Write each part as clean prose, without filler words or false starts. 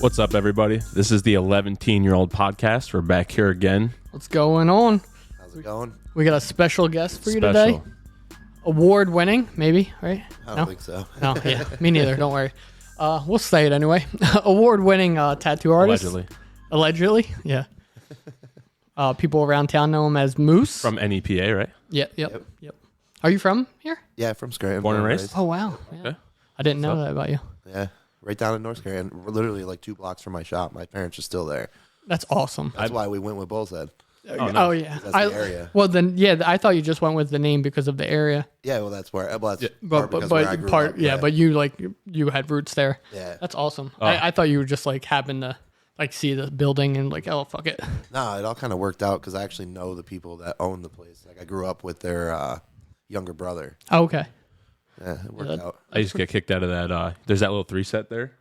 What's up, everybody? This is the 11-year-old podcast. We're back here again. What's going on? How's it going? We got a special guest for you today. Award-winning, maybe, right? I don't think so. No, yeah, me neither. Don't worry. We'll say it anyway. Award-winning tattoo artist. Allegedly, yeah. People around town know him as Moose. From NEPA, right? Yep. Are you from here? Yeah, from Scranton. Born and raised? Oh, wow. Yeah. Okay. I didn't know that about you. Yeah, right down in North Scranton. We're literally like 2 blocks from my shop. My parents are still there. That's awesome. That's why we went with Bullshead. Oh, yeah. That's the area. Well, then, yeah, I thought you just went with the name because of the area. Yeah, well, that's where. Well, that's But where I grew up. yeah, but you had roots there. Yeah. That's awesome. I thought you were just like happened to like see the building and like, oh, fuck it. No, it all kind of worked out because I actually know the people that own the place. Like I grew up with their younger brother. Oh, okay. Yeah, it worked out. I used to get kicked out of that. There's that little 3 set there.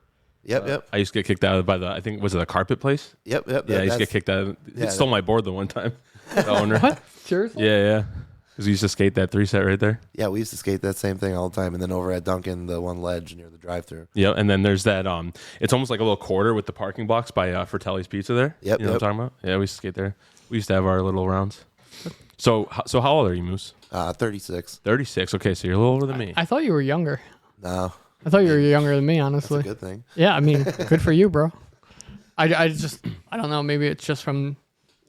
Yep. I used to get kicked out of by I think, was it a carpet place? Yep. Yeah, I used to get kicked out. It stole my board the one time. The owner. What? Seriously? Yeah. Because we used to skate that 3 set right there. Yeah, we used to skate that same thing all the time. And then over at Duncan, the one ledge near the drive-thru. Yeah, and then there's that. It's almost like a little quarter with the parking blocks by Fratelli's Pizza there. Yep. You know what I'm talking about? Yeah, we used to skate there. We used to have our little rounds. So how old are you, Moose? 36. 36. Okay, so you're a little older than me. I thought you were younger. No, I thought you were younger than me, that's honestly. a good thing. Yeah, I mean, good for you, bro. I don't know. Maybe it's just from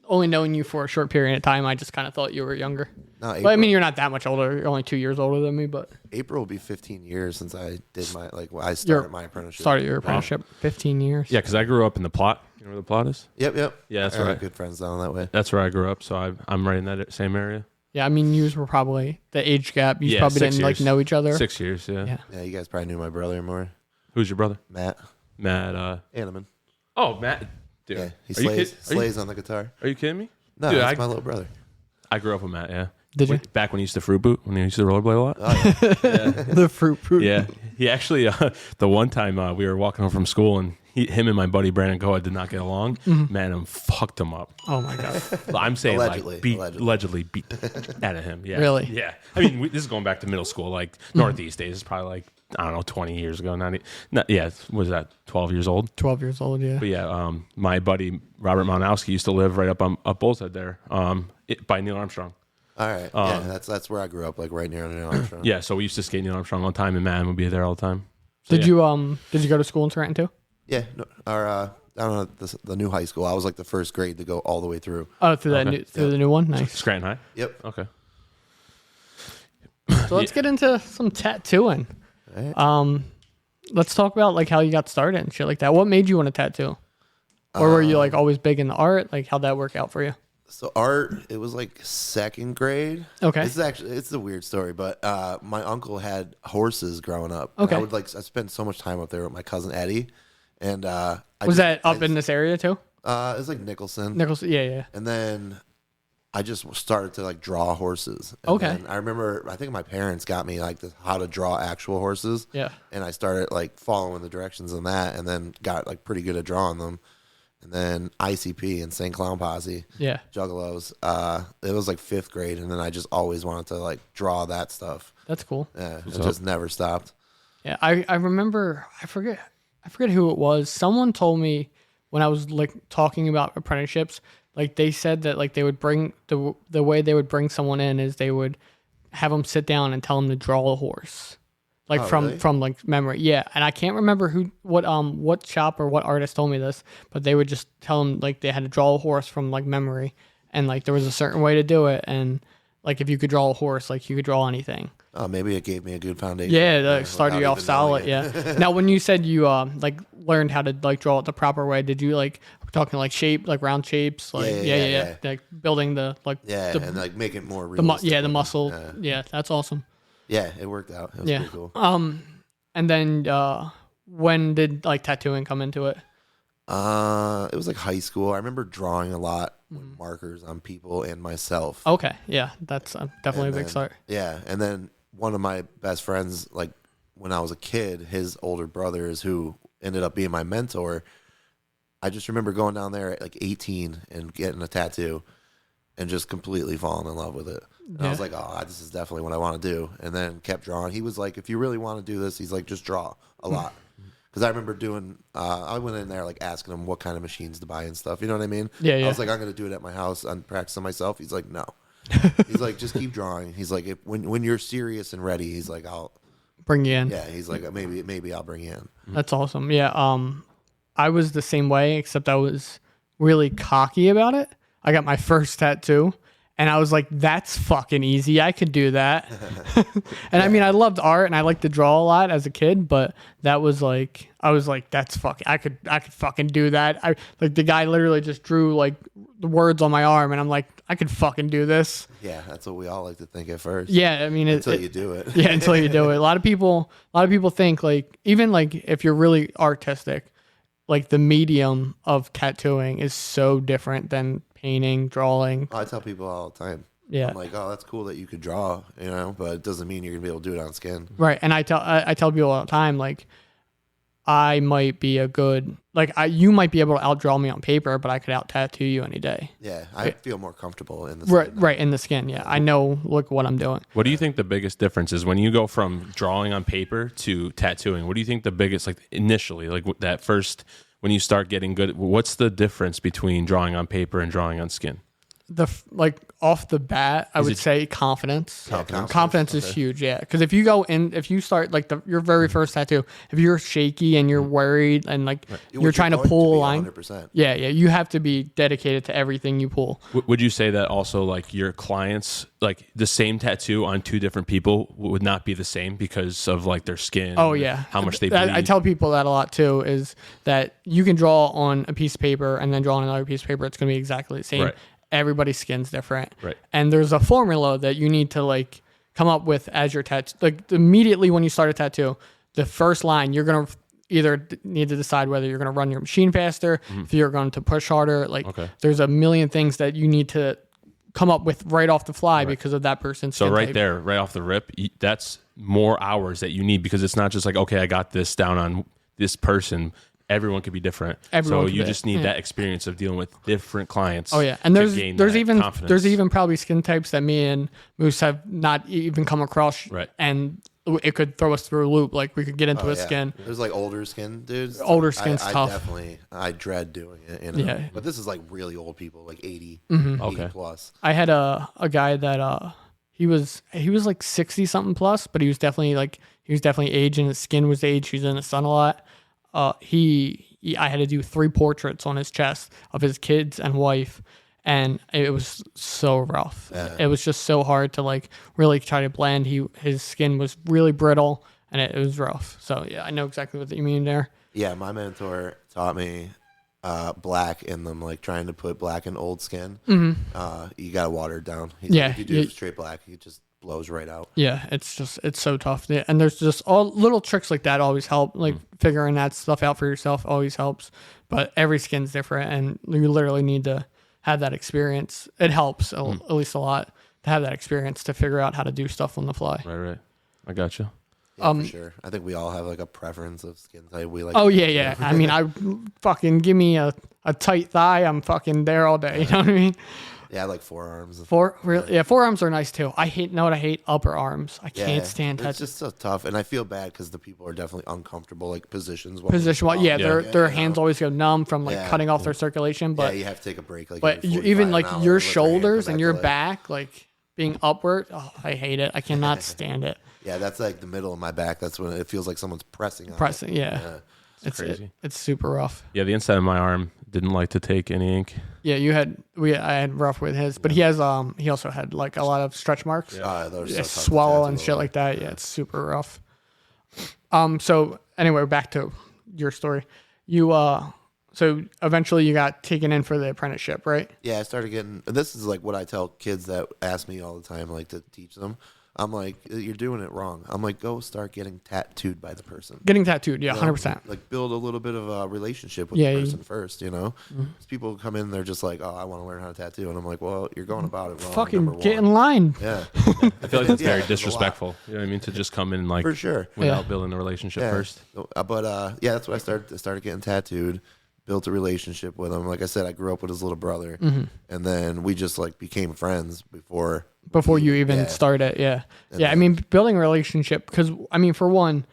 only knowing you for a short period of time. I just kind of thought you were younger. No, But I mean, you're not that much older. You're only 2 years older than me. But April will be 15 years since I did my I started my apprenticeship. started your apprenticeship 15 years. Yeah, because I grew up in the Plot. You know where the Plot is? Yep. Yeah, that's I have right. Good friends down that way. That's where I grew up, so I'm right in that same area. Yeah, I mean, yous were probably the age gap. You probably 6 didn't like years. know each other. 6 years, yeah. Yeah, you guys probably knew my brother more. Who's your brother? Matt. Anneman. Oh, Matt. Dude. Yeah, he Are you slays on the guitar. Are you kidding me? No, Dude, that's my little brother. I grew up with Matt, yeah. Did you? Back when he used to fruit boot, when he used to rollerblade a lot. Oh, yeah. The fruit. Yeah. He actually, the one time we were walking home from school and him and my buddy Brandon Goa did not get along. Man, I fucked him up. Oh my god. I'm saying Allegedly. allegedly beat the out of him. Yeah. Really? Yeah. I mean, this is going back to middle school, like Northeast days. It's probably like, I don't know, 20 years ago. Was that 12 years old? 12 years old. Yeah. But yeah, my buddy Robert Malinowski used to live right up Bullshead there, by Neil Armstrong. All right. Yeah, that's where I grew up, like right near Neil Armstrong. Yeah, so we used to skate Neil Armstrong all the time, and man would be there all the time. So, Did you go to school in Scranton too? Yeah. No, I don't know, the new high school. I was like the first grade to go all the way through. Oh, through the new one. Nice. Scranton High? Yep. Okay. So let's get into some tattooing. All right. Let's talk about like how you got started and shit like that. What made you want to tattoo? Or were you like always big into art? Like how'd that work out for you? So art, it was like 2nd grade. Okay. It's a weird story, but my uncle had horses growing up. Okay. And I spent so much time up there with my cousin Eddie, and Was that up in this area too? It was like Nicholson. Nicholson. Yeah. And then I just started to like draw horses. And Okay. then I remember, I think my parents got me like how to draw actual horses. Yeah. And I started like following the directions on that, and then got like pretty good at drawing them. And then ICP and St. Clown Posse. Yeah. Juggalos. It was like 5th grade, and then I just always wanted to like draw that stuff. That's cool. Yeah, it just never stopped. Yeah, I remember. I forget who it was. Someone told me when I was like talking about apprenticeships, like they said that like they would bring the way they would bring someone in is they would have them sit down and tell them to draw a horse, like from like memory. Yeah, and I can't remember what shop or what artist told me this, but they would just tell them like they had to draw a horse from like memory, and like there was a certain way to do it, and like if you could draw a horse, like you could draw anything. Oh, maybe it gave me a good foundation. Yeah, that started you off solid. Yeah. Now, when you said you like learned how to like draw it the proper way, did you like talking like shape, like round shapes, like yeah. Like building the like and like make it more realistic. the muscle. Yeah, that's awesome. Yeah, it worked out. It was pretty cool. And then when did like tattooing come into it? It was like high school. I remember drawing a lot with markers on people and myself. Okay, yeah, that's definitely a big start. Yeah, and then one of my best friends, like when I was a kid, his older brothers, who ended up being my mentor, I just remember going down there at like 18 and getting a tattoo and just completely falling in love with it. And I was like, oh, this is definitely what I want to do. And then kept drawing. He was like, if you really want to do this, he's like, just draw a lot. Because I remember doing, I went in there like asking him what kind of machines to buy and stuff. You know what I mean? Yeah, yeah. I was like, I'm going to do it at my house. I'm practicing myself. He's like, no. He's like, just keep drawing. He's like, when you're serious and ready, he's like, I'll bring you in. Yeah, he's like, maybe I'll bring you in. That's awesome. Yeah. I was the same way, except I was really cocky about it. I got my first tattoo. And I was like, that's fucking easy. I could do that. And I mean, I loved art and I liked to draw a lot as a kid, but that was like, I was like, that's fucking, I could fucking do that. Like the guy literally just drew like the words on my arm and I'm like, I could fucking do this. Yeah, that's what we all like to think at first. Yeah. I mean, until you do it. Yeah. Until you do it. A lot of people think like, even like if you're really artistic, like the medium of tattooing is so different than painting, drawing. I tell people all the time. Yeah. I'm like, oh, that's cool that you could draw, but it doesn't mean you're gonna be able to do it on skin. Right. And I tell people all the time, like, I might be you might be able to outdraw me on paper, but I could out tattoo you any day. Yeah, I feel more comfortable in the skin. Right, in the skin. Yeah, I know. Look what I'm doing. What do you think the biggest difference is when you go from drawing on paper to tattooing? What do you think the biggest, like initially, like that first when you start getting good? What's the difference between drawing on paper and drawing on skin? Off the bat, I would say confidence. Confidence is huge, yeah. Because if you start like your very first tattoo, if you're shaky and you're worried and like you're trying to pull a line, 100%. yeah, you have to be dedicated to everything you pull. Would you say that also like your clients, like the same tattoo on two different people would not be the same because of like their skin? Oh yeah, how much they bleed? I tell people that a lot too. Is that you can draw on a piece of paper and then draw on another piece of paper. It's going to be exactly the same. Right. Everybody's skin's different. Right. And there's a formula that you need to like come up with as your tattoo. Like immediately when you start a tattoo, the first line, you're going to either need to decide whether you're going to run your machine faster, if you're going to push harder. Like there's a million things that you need to come up with right off the fly because of that person's skin type. There, right off the rip, that's more hours that you need because it's not just like, okay, I got this down on this person. Everyone could be different. So you just need that experience of dealing with different clients. Oh yeah, and there's even probably skin types that me and Moose have not even come across. Right. And it could throw us through a loop. Like we could get into skin. There's like older skin dudes. Older skin's tough. I dread doing it. Yeah. But this is like really old people, like 80, 80 plus. I had a guy that he was like 60 something plus, but he was definitely aging. His skin was aged. He was in the sun a lot. I had to do 3 portraits on his chest of his kids and wife, and it was so rough. Yeah. It was just so hard to like really try to blend. His skin was really brittle, and it was rough. So yeah, I know exactly what you mean there. Yeah, my mentor taught me black in them, like trying to put black in old skin. You gotta water it down. Like, if you do straight black, it just blows right out. Yeah, it's so tough. Yeah, and there's just all little tricks like that always help. Like figuring that stuff out for yourself always helps. But every skin's different, and you literally need to have that experience. It helps at least a lot to have that experience to figure out how to do stuff on the fly. Right. I got you. Yeah, for sure. I think we all have like a preference of skin type. We like. Oh yeah. I mean, I fucking give me a tight thigh. I'm fucking there all day. You know what I mean? Yeah, I like forearms. Forearms are nice too. I hate upper arms. I can't stand It's just so tough, and I feel bad because the people are definitely uncomfortable, like positions. Their hands always go numb from like cutting off their circulation. But you have to take a break. Like, but even like your shoulders and your back, like being upward. Oh, I hate it. I cannot stand it. Yeah, that's like the middle of my back. That's when it feels like someone's pressing. Yeah. It's crazy. It's super rough. Yeah, the inside of my arm didn't like to take any ink. Yeah, I had rough with his, but he also had like a lot of stretch marks. Swallow and shit like that. Yeah, it's super rough. So anyway, back to your story. So eventually you got taken in for the apprenticeship, right? Yeah, I started getting. This is like what I tell kids that ask me all the time, like to teach them. I'm like, you're doing it wrong. I'm like, go start getting tattooed by the person. Getting tattooed, yeah, 100%. Like build a little bit of a relationship with the person first, People come in, they're just like, oh, I want to learn how to tattoo. And I'm like, well, you're going about it wrong. Fucking get in line. Yeah. I feel like that's very disrespectful. You know what I mean? To just come in like for sure without building a relationship first. But that's what I started. I started getting tattooed. Built a relationship with him. Like I said, I grew up with his little brother, and then we just like became friends before you even started. Yeah. I mean, building a relationship, because I mean, for one,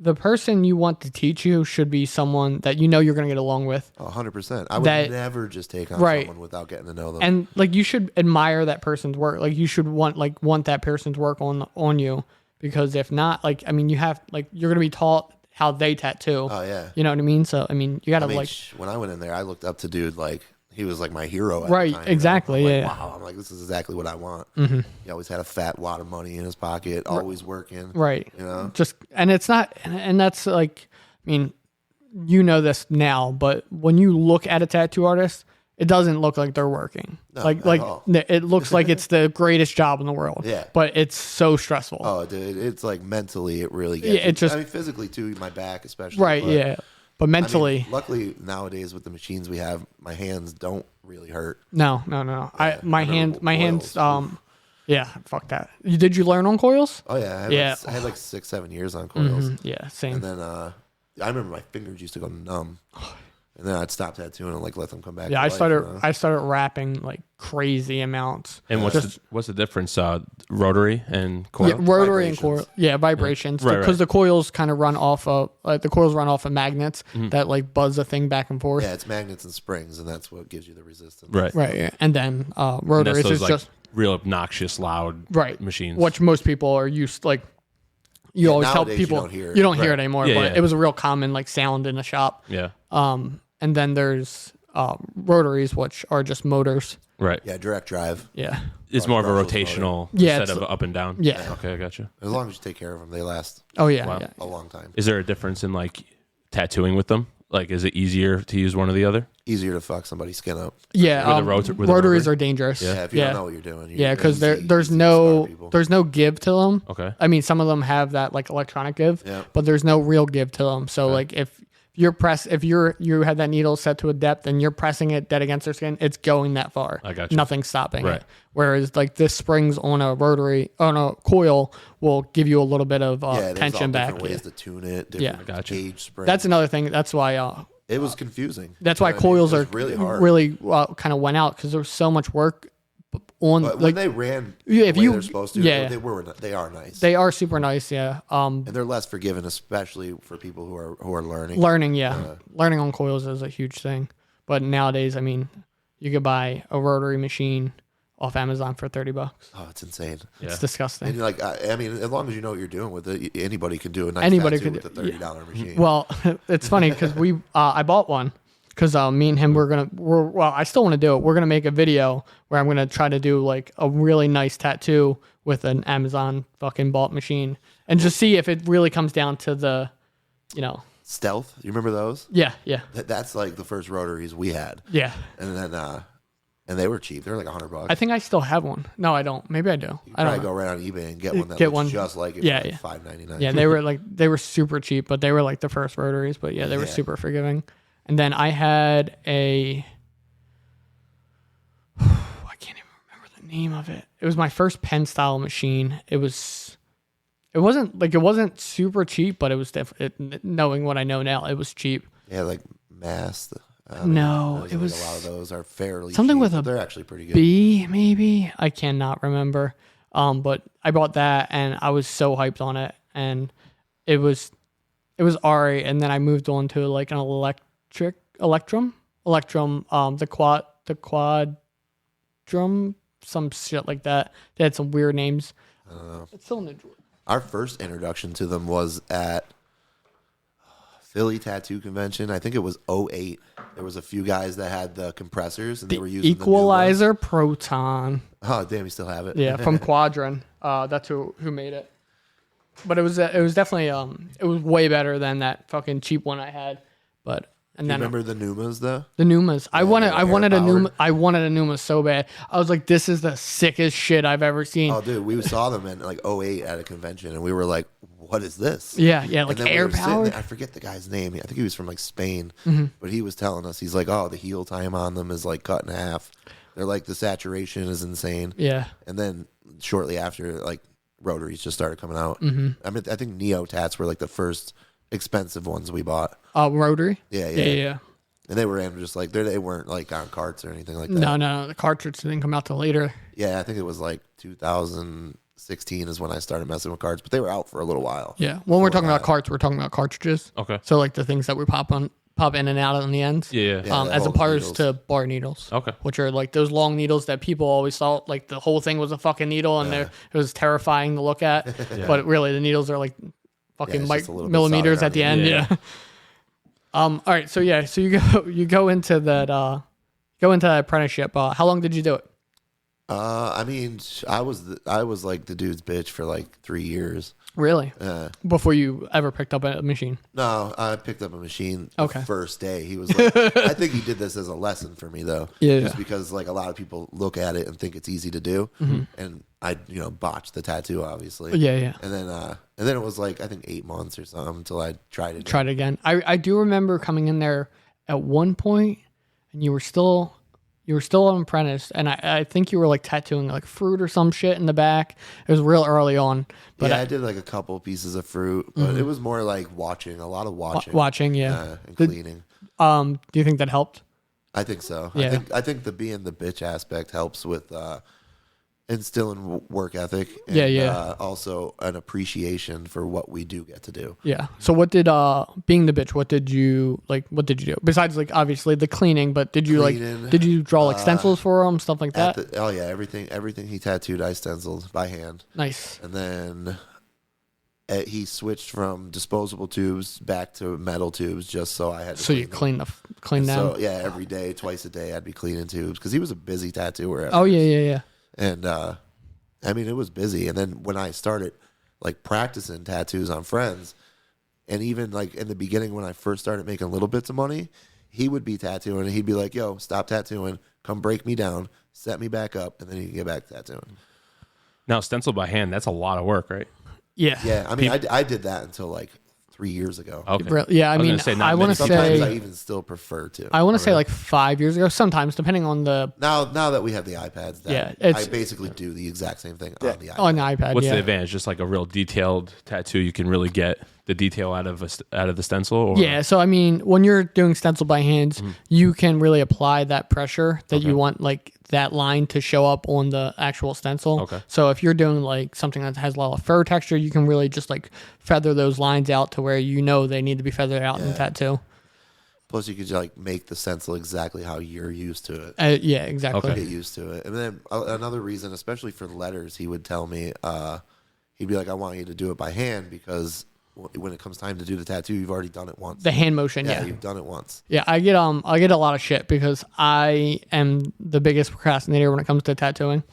the person you want to teach you should be someone that you know you're going to get along with. 100%. I would never just take on Right. someone without getting to know them. And like you should admire that person's work. Like you should want that person's work on you, because if not, like I mean, you have like you're gonna be taught how they tattoo. Oh yeah. You know what I mean? So I mean, you gotta when I went in there, I looked up to dude like he was like my hero. At Right, the time, exactly, I'm like, yeah. Wow. I'm like, this is exactly what I want. He always had a fat wad of money in his pocket, always working. right. You know. Just and it's not and that's like I mean, you know this now, but when you look at a tattoo artist, it doesn't look like they're working. No, like at all. it looks like it's the greatest job in the world. Yeah. But it's so stressful. Oh, dude, it's like mentally, it really gets. Yeah, it just- I mean, physically too, my back especially. right, but, yeah. But I mean, mentally, luckily nowadays with the machines we have, my hands don't really hurt. no. Yeah, My I hands remember coils. yeah, fuck that. Did you learn on coils? Oh yeah, I had like 6-7 years on coils, Yeah, same. and then I remember my fingers used to go numb, and then I'd stop tattooing and like let them come back. Yeah, to I life, you know? started rapping like crazy amounts. And what's the difference? Rotary and coil. Yeah, rotary and Vibrations. coil. Yeah, vibrations. Right, Because right. the coils kind of run off of magnets that like buzz the thing back and forth. Yeah, it's magnets and springs, and that's what gives you the resistance. Right. Right. Yeah. And then And rotary that's those is like just real obnoxious, loud right machines. which most people are used like. You always tell nowadays you people don't hear it. you don't hear it Right. anymore, Yeah, but yeah. it was a real common like sound in the shop. Yeah. And then there's rotaries, which are just motors. Right. Yeah, direct drive. Yeah. It's more of a Russell's rotational Yeah, instead it's- of up and down. Yeah. Okay, I gotcha. As long as you take care of them, they last Oh yeah. Wow. Yeah. a long time. Is there a difference in like tattooing with them? Like, is it easier to use one or the other? Easier to fuck somebody's skin up. Yeah. With the rotaries rotary? are dangerous. Yeah, if you don't know what you're doing. Yeah, because there's easy to scar no people. there's no give to them. Okay. I mean, some of them have that like electronic give, Yeah. but there's no real give to them. So like if you have that needle set to a depth and you're pressing it dead against their skin, it's going that far. I got you. Nothing's stopping Right. it. Whereas like this springs on a coil will give you a little bit of Yeah, there's tension all back. different ways to tune it. Yeah. Different Gotcha. gauge springs. That's another thing. That's why It was confusing. that's why You know what I mean? coils It are was really hard. really kind of went out because there was so much work on But when like they ran Yeah, if the way you- they're supposed to, yeah. they are nice. they are super nice. Yeah. And they're less forgiving, especially for people who are learning. Learning, yeah. Learning on coils is a huge thing. But nowadays, I mean, you could buy a rotary machine off Amazon for $30. Oh, it's insane. Yeah. It's disgusting. And like, I mean, as long as you know what you're doing with it, anybody can do a nice Anybody tattoo could with a do- $30 machine. Well, it's funny because I bought one because me and him I still want to do it. We're gonna make a video where I'm gonna try to do like a really nice tattoo with an Amazon fucking bought machine and just see if it really comes down to the, Stealth, you remember those? yeah, That's like the first rotaries we had, yeah. and then and they were cheap. They were like $100. I think I still have one. No, I don't. Maybe I do. You I probably don't know. go right on eBay and get one that Get looks one. just like it. Yeah, for yeah. like $5.99. Yeah, they were super cheap, but they were like the first rotaries. But yeah, they were Yeah. super forgiving. And then I had I can't even remember the name of it. It was my first pen style machine. It wasn't super cheap, but it was knowing what I know now, it was cheap. Yeah, like Mass. No, there's it like was a lot of those are fairly something cheap, with but a they're actually pretty good. B, maybe. I cannot remember. But I bought that and I was so hyped on it, and it was Ari, and then I moved on to like an Electrum, the quad drum, some shit like that. They had some weird names. It's still in the drawer. Our first introduction to them was at Philly Tattoo Convention. I think it was 08. There was a few guys that had the compressors, and they were using Equalizer Proton. the new ones. Oh, damn, you still have it? Yeah, from Quadron. That's who made it. But it was definitely it was way better than that fucking cheap one I had. But and You then remember the Numas though? the Numas. I wanted they were a Numa. air-powered. I wanted a Numa so bad. I was like, this is the sickest shit I've ever seen. Oh, dude, we saw them in like 08 at a convention, and we were like, "What is this?" Yeah, And like then we air were sitting powered. there- I forget the guy's name. I think he was from like Spain, Mm-hmm. but he was telling us, he's like, "Oh, the heel time on them is like cut in half. They're like the saturation is insane." Yeah. And then shortly after, like rotaries just started coming out. Mm-hmm. I mean, I think Neo Tats were like the first expensive ones we bought. Rotary. Yeah. Yeah. And they were just like they weren't like on carts or anything like that. No, the cartridge didn't come out till later. Yeah, I think it was like 16 is when I started messing with cards, but they were out for a little while. Yeah. When we're talking about carts, we're talking about cartridges. Okay. So like the things that we pop in and out on the ends. Yeah. Yeah, As old opposed needles. to bar needles. Okay. Which are like those long needles that people always thought like the whole thing was a fucking needle and it was terrifying to look at. But really the needles are like fucking it's just a little bit millimeters solid at the on end. the end. Yeah. All right. So you go into that apprenticeship. How long did you do it? I mean, I was like the dude's bitch for like 3 years. Really? Before you ever picked up a machine? No, I picked up a machine the Okay. first day. He was like, I think he did this as a lesson for me though. Yeah. Just because like a lot of people look at it and think it's easy to do, and I botched the tattoo obviously. Yeah. And then it was like I think 8 months or something until I tried it. Tried it again. I do remember coming in there at one point, and you were still an apprentice, and I think you were like tattooing like fruit or some shit in the back. It was real early on, but I did like a couple pieces of fruit, but it was more like watching, a lot of watching. Watching, yeah. And cleaning. Do you think that helped? I think so. Yeah. I think the being the bitch aspect helps with instilling work ethic. And, Yeah. Also an appreciation for what we do get to do. Yeah. So what did being the bitch? What did you do besides like obviously the cleaning? But did you Cleaning, did you draw like stencils for him, stuff like that? Everything he tattooed, I stenciled by hand. Nice. And then he switched from disposable tubes back to metal tubes just so I had to So you them. clean them. So yeah, every day, twice a day, I'd be cleaning tubes because he was a busy tattooer. Oh yeah. And I mean, it was busy. And then when I started like practicing tattoos on friends, and even like in the beginning when I first started making little bits of money, he would be tattooing and he'd be like, "Yo, stop tattooing, come break me down, set me back up, and then you can get back to tattooing." Now, stencil by hand, that's a lot of work, right? Yeah. Yeah, I mean, I did that until like 3 years ago. Okay. Yeah, I was mean, gonna say, not I want to many people Sometimes say I even still prefer to. I want to say like 5 years ago. Sometimes, depending on the Now that we have the iPads, Yeah, I basically do the exact same thing on the iPad. on the iPad. What's yeah. the advantage? Just like a real detailed tattoo, you can really get the detail out of the stencil. Or? Yeah, so I mean, when you're doing stencil by hand, you can really apply that pressure that you want, like that line to show up on the actual stencil. Okay. So if you're doing like something that has a lot of fur texture, you can really just like feather those lines out to where you know they need to be feathered out in the tattoo. Plus, you could like make the stencil exactly how you're used to it. Yeah, exactly. Okay. Get used to it. And then another reason, especially for letters, he would tell me, he'd be like, "I want you to do it by hand because when it comes time to do the tattoo, you've already done it once. The hand motion, Yeah, yeah. you've done it once. Yeah, I get a lot of shit because I am the biggest procrastinator when it comes to tattooing,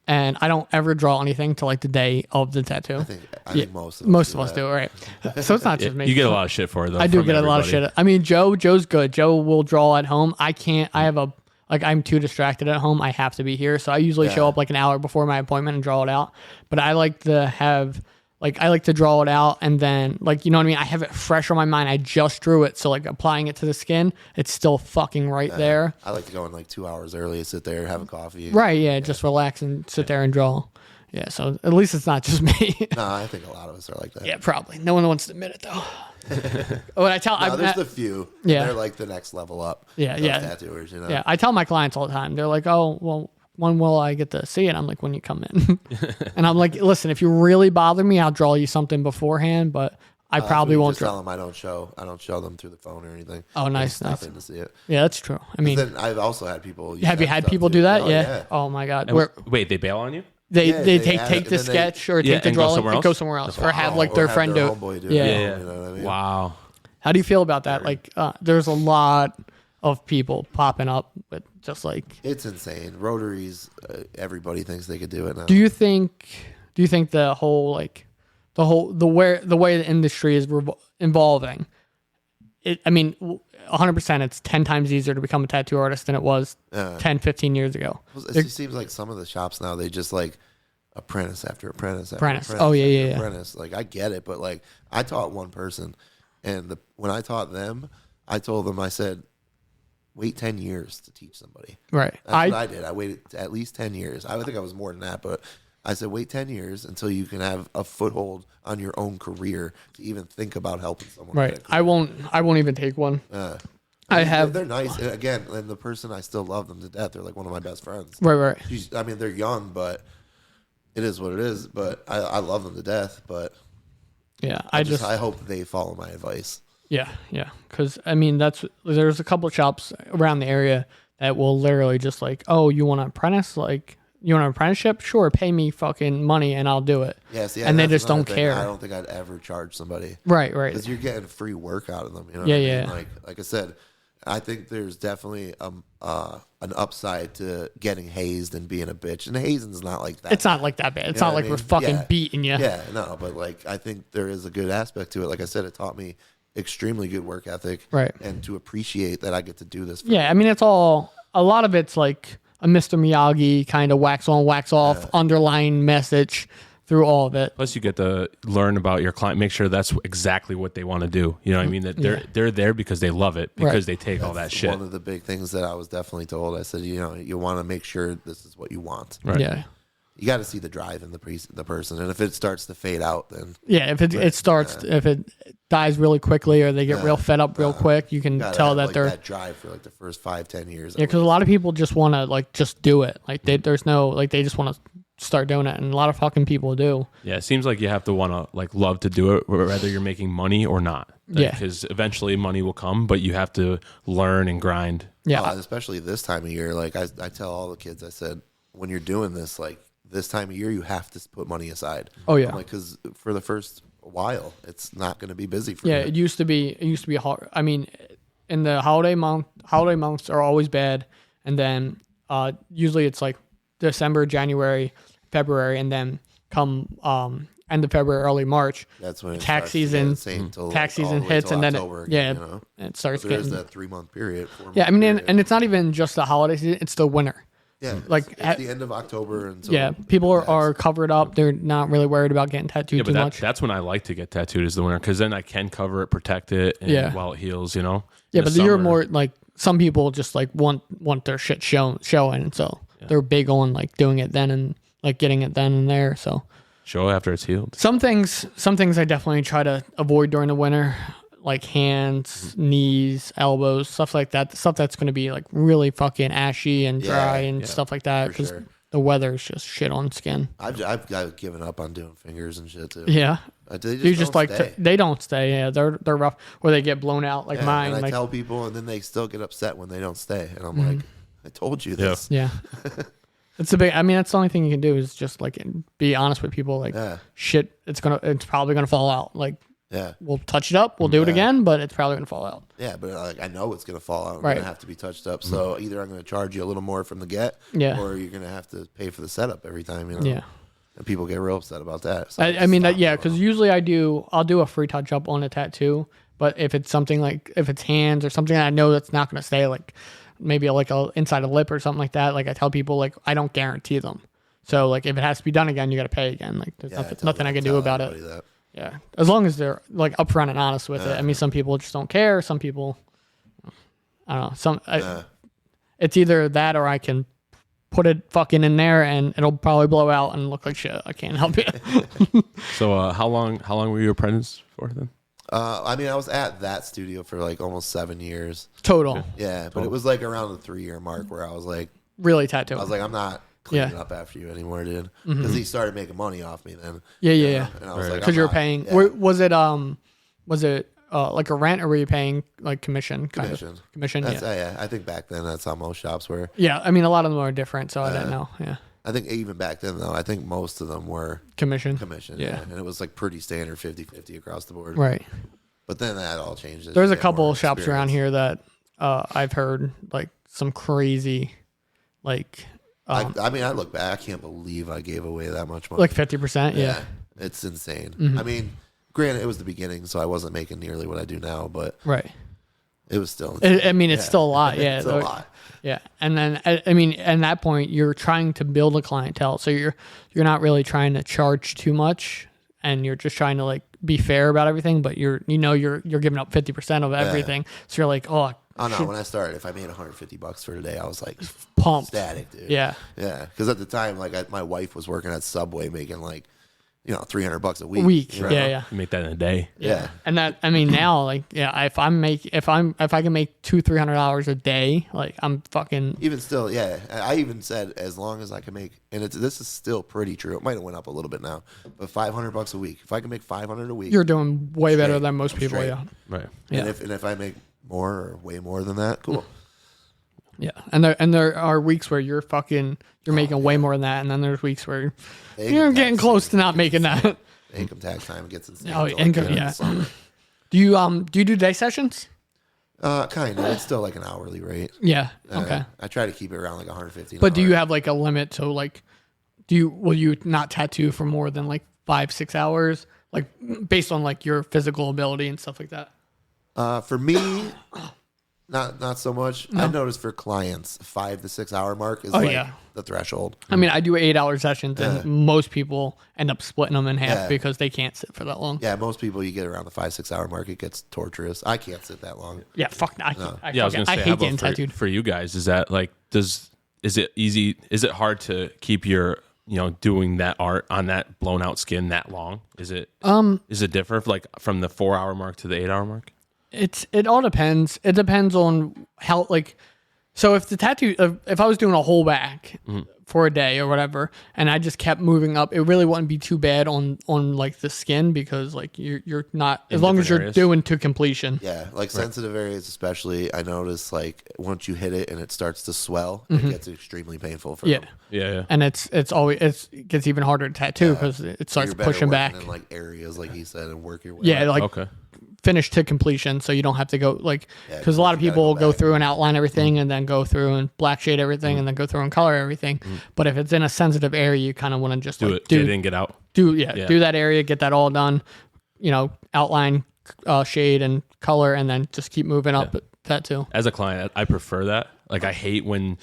and I don't ever draw anything till like the day of the tattoo. I think most Most of us do, right? So it's not just me. You get a lot of shit for it, though. I do from get a lot of everybody. shit. I mean, Joe's good. Joe will draw at home. I can't. I have I'm too distracted at home. I have to be here. So I usually show up like an hour before my appointment and draw it out. But I like to have. Like, I like to draw it out and then, like, you know what I mean? I have it fresh on my mind. I just drew it. So, like, applying it to the skin, it's still fucking right there. I like to go in like 2 hours early, sit there, have a coffee. Right, yeah. Just relax and sit there and draw. Yeah, so at least it's not just me. No, I think a lot of us are like that. Yeah, probably. No one wants to admit it, though. When I tell... No, there's the few. Yeah. They're like the next level up. Yeah, those yeah. Tattooers, you know? Yeah, I tell my clients all the time. They're like, oh, well, when will I get to see it? I'm like, when you come in. And I'm like, listen, if you really bother me, I'll draw you something beforehand, but I probably won't just draw. tell them I don't show them through the phone or anything. Oh, nice, Stop nice. in to see it. Yeah, that's true. I mean, Then I've also had people. use have you that had stuff people too. do that? Oh, Yeah. Oh my God. And Where wait, they bail on you? they Yeah, they they take add take it, the and then sketch or Yeah, take the and go drawing somewhere and go else? somewhere else, That's or have wow. like their Or have friend their do it. homeboy do Yeah. it. Yeah. You know what I mean? Wow. How do you feel about that? Like, there's a lot of people popping up, but just like, It's insane. Rotaries, everybody thinks they could do it now. do you think the whole like the way the industry is evolving? I mean, 100%. It's 10 times easier to become a tattoo artist than it was 10, 15 years ago. It just seems like some of the shops now, they just like apprentice after apprentice after Apprentice. apprentice. Oh, yeah, after yeah, yeah. apprentice. Like, I get it, but like, I taught one person, and when I taught them, I told them, I said, wait 10 years to teach somebody. Right. That's what I did. I waited at least 10 years. I think I was more than that, but I said, wait 10 years until you can have a foothold on your own career to even think about helping someone. Right. I won't even take one. I have. They're nice. And again, and the person, I still love them to death. They're like one of my best friends. Right. They're young, but it is what it is. But I love them to death. But Yeah, I hope they follow my advice. Yeah, yeah. Because I mean, there's a couple of shops around the area that will literally just like, oh, you want to apprentice? Like, you want an apprenticeship? Sure, pay me fucking money and I'll do it. Yeah, see, and they just don't thing. care. I don't think I'd ever charge somebody. Right. Because you're getting free work out of them. You know Yeah, what I mean? Like I said, I think there's definitely an upside to getting hazed and being a bitch. And hazing's not like that. It's not like that bad. It's not like we're fucking beating you. Yeah, no, but like I think there is a good aspect to it. Like I said, it taught me extremely good work ethic. Right. And to appreciate that I get to do this. I mean, it's all, a lot of it's like a Mr. Miyagi kind of wax on, wax off, underlying message through all of it. Plus, you get to learn about your client, make sure that's exactly what they want to do. You know what I mean? That they're there because they love it, because they take all that shit. One of the big things that I was definitely told. I said, you want to make sure this is what you want. Right. Yeah. You got to see the drive in the person, and if it starts to fade out, then if if it dies really quickly or they get real fed up real quick, you can tell that they're that drive for like the first 5-10 years. Yeah, because a lot of people just want to like just do it. Like there's no like they just want to start doing it, and a lot of fucking people do. Yeah, it seems like you have to want to like love to do it, whether you're making money or not. Because eventually money will come, but you have to learn and grind. Yeah, especially this time of year. Like I tell all the kids, I said, when you're doing this, like this time of year, you have to put money aside. Oh yeah, because for the first while, it's not going to be busy for you. Yeah, it used to be hard. I mean, in the holiday months are always bad, and then usually it's like December, January, February, and then come end of February, early March. That's when tax season hits, and then it starts so there's getting that 3-month period. I mean, and it's not even just the holiday season; it's the winter. Yeah, like it's the end of October until people are covered up. They're not really worried about getting tattooed too much. That's when I like to get tattooed is the winter, because then I can cover it, protect it, and while it heals, you know. Yeah, but you're more like some people just like want their shit showing, and so they're big on like doing it then and like getting it then and there. So show after it's healed. Some things I definitely try to avoid during the winter, like hands, knees, elbows, stuff like that. The stuff that's going to be like really fucking ashy and dry and stuff like that, because the weather is just shit on skin. I've given up on doing fingers and shit too. Yeah. They just like stay. They don't stay. Yeah, they're rough, or they get blown out like mine. And I like, tell people, and then they still get upset when they don't stay, and I'm like, I told you this. Yeah. It's a big. I mean, that's the only thing you can do is just like be honest with people. Like, shit, it's probably gonna fall out. Like, we'll touch it up, we'll do it again, but it's probably gonna fall out. Yeah, but like I know it's gonna fall out. It's gonna have to be touched up. So either I'm gonna charge you a little more from the get, or you're gonna have to pay for the setup every time. You know. Yeah. And people get real upset about that. So I mean, because usually I'll do a free touch up on a tattoo, but if it's something like if it's hands or something I know that's not gonna stay, like maybe like inside a lip or something like that, like I tell people like I don't guarantee them. So like if it has to be done again, you got to pay again. Like there's nothing I can do about it. That. Yeah, as long as they're like upfront and honest with it. I mean, some people just don't care. Some people, I don't know. It's either that or I can put it fucking in there and it'll probably blow out and look like shit. I can't help it. So how long were you apprentice for then? I mean, I was at that studio for like almost 7 years total. Yeah, but it was like around the 3-year mark where I was like, really tattooing. I was like, I'm not cleaning up after you anymore, dude, because he started making money off me then. Yeah. And I was like, because you're paying. Was it like a rent, or were you paying like commission? Commission. Yeah. I think back then that's how most shops were. Yeah, I mean a lot of them are different, so I didn't know. Yeah. I think even back then, though, I think most of them were commission. Yeah. And it was like pretty standard 50-50 across the board. Right. But then that all changed. There's a couple of shops around here that I've heard like some crazy, like. I mean, I look back, I can't believe I gave away that much money. Like 50%. Yeah. It's insane. I mean, granted, it was the beginning, so I wasn't making nearly what I do now, but. Right. It was still insane. I mean, it's still a lot. Yeah. It's a lot. Yeah, and then I mean, at that point, you're trying to build a clientele, so you're not really trying to charge too much, and you're just trying to like be fair about everything. But you're giving up 50% of everything, so you're like, oh no! When I started, if I made $150 for today, I was like pumped, ecstatic, dude. Yeah. Because at the time, like my wife was working at Subway, making like $300 a a week. week. you know? Yeah. You make that in a day. Yeah. And that, I mean, now, like, yeah, if I can make $200-$300 a day, like, I'm fucking. Even still, yeah. I even said as long as I can make, and this is still pretty true. It might have went up a little bit now, but $500 a week. If I can make $500 a week, You're doing way better Straight. than most I'm people. straight. Yeah. Right. Yeah. and if I make more or way more than that, cool. Yeah. And there are weeks where you're making way more than that. And then there's weeks where The you're income getting tax close to not making that. Income tax time gets insane. Oh, until, income, the end of yeah. the summer. Do you do day sessions? Kind of. It's still like an hourly rate. Yeah. Okay. I try to keep it around like 150. But do you have like a limit to like, will you not tattoo for more than like 5-6 hours? Like based on like your physical ability and stuff like that? For me, not so much. I noticed for clients, 5 to 6 hour mark is the threshold. I mean, I do 8-hour sessions and most people end up splitting them in half because they can't sit for that long. Yeah, most people you get around the 5-6 hour mark, it gets torturous. I can't sit that long. Yeah. Fuck. I Yeah, I was gonna say, I how hate about getting for, tattooed. for you guys? Is that like is it easy? Is it hard to keep your doing that art on that blown out skin that long? Is it different like from the 4-hour mark to the 8-hour mark? It all depends. It depends on how, like, so if the tattoo, if I was doing a whole back for a day or whatever, and I just kept moving up, it really wouldn't be too bad on like the skin because like you're not, as long as you're areas. doing to completion. Yeah, like sensitive areas especially, I notice like once you hit it and it starts to swell, it gets extremely painful for Yeah. them. Yeah. And it gets even harder to tattoo because it starts You're better pushing back. working in like areas like he said and work your way Yeah, up. like Okay. finish to completion, so you don't have to go like Yeah, because a lot of you gotta people go go back. through and outline everything and then go through and black shade everything and then go through and color everything. But if it's in a sensitive area, you kind of want to just Do like, it. Get in, get out. do that area, get that all done, outline, shade and color, and then just keep moving up that too. As a client, I prefer that. Like I hate when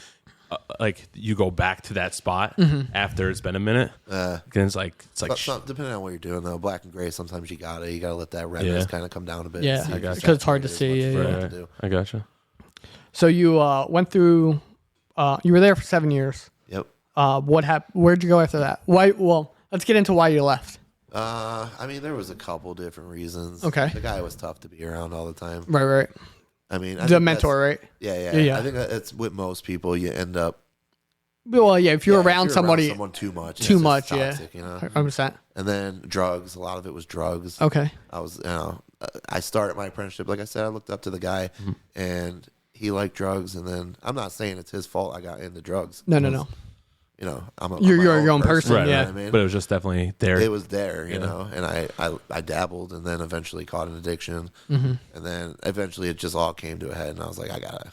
like you go back to that spot after it's been a minute. It's like But depending on what you're doing though, black and gray, sometimes you gotta let that redness Yeah. kind of come down a bit. Yeah, See if I gotcha. it's because it's hard to saturated see. as much Yeah, as yeah. you have to do. I gotcha. So you went through. You were there for 7 years. Yep. What happened? Where'd you go after that? Why? Well, let's get into why you left. I mean, there was a couple different reasons. Okay. The guy was tough to be around all the time. Right. I mean, The mentor, right? Yeah. I think that's with most people. You end up Well, yeah. If you're if around somebody someone too much, too it's just much, yeah. toxic, 100%. And then drugs. A lot of it was drugs. Okay. I was, I started my apprenticeship. Like I said, I looked up to the guy, and he liked drugs. And then I'm not saying it's his fault I got into drugs. No. I'm You're my your own person, Right. yeah. You know what I mean? But it was just definitely there. It was there, you know, and I dabbled and then eventually caught an addiction. And then eventually it just all came to a head, and I was like, I gotta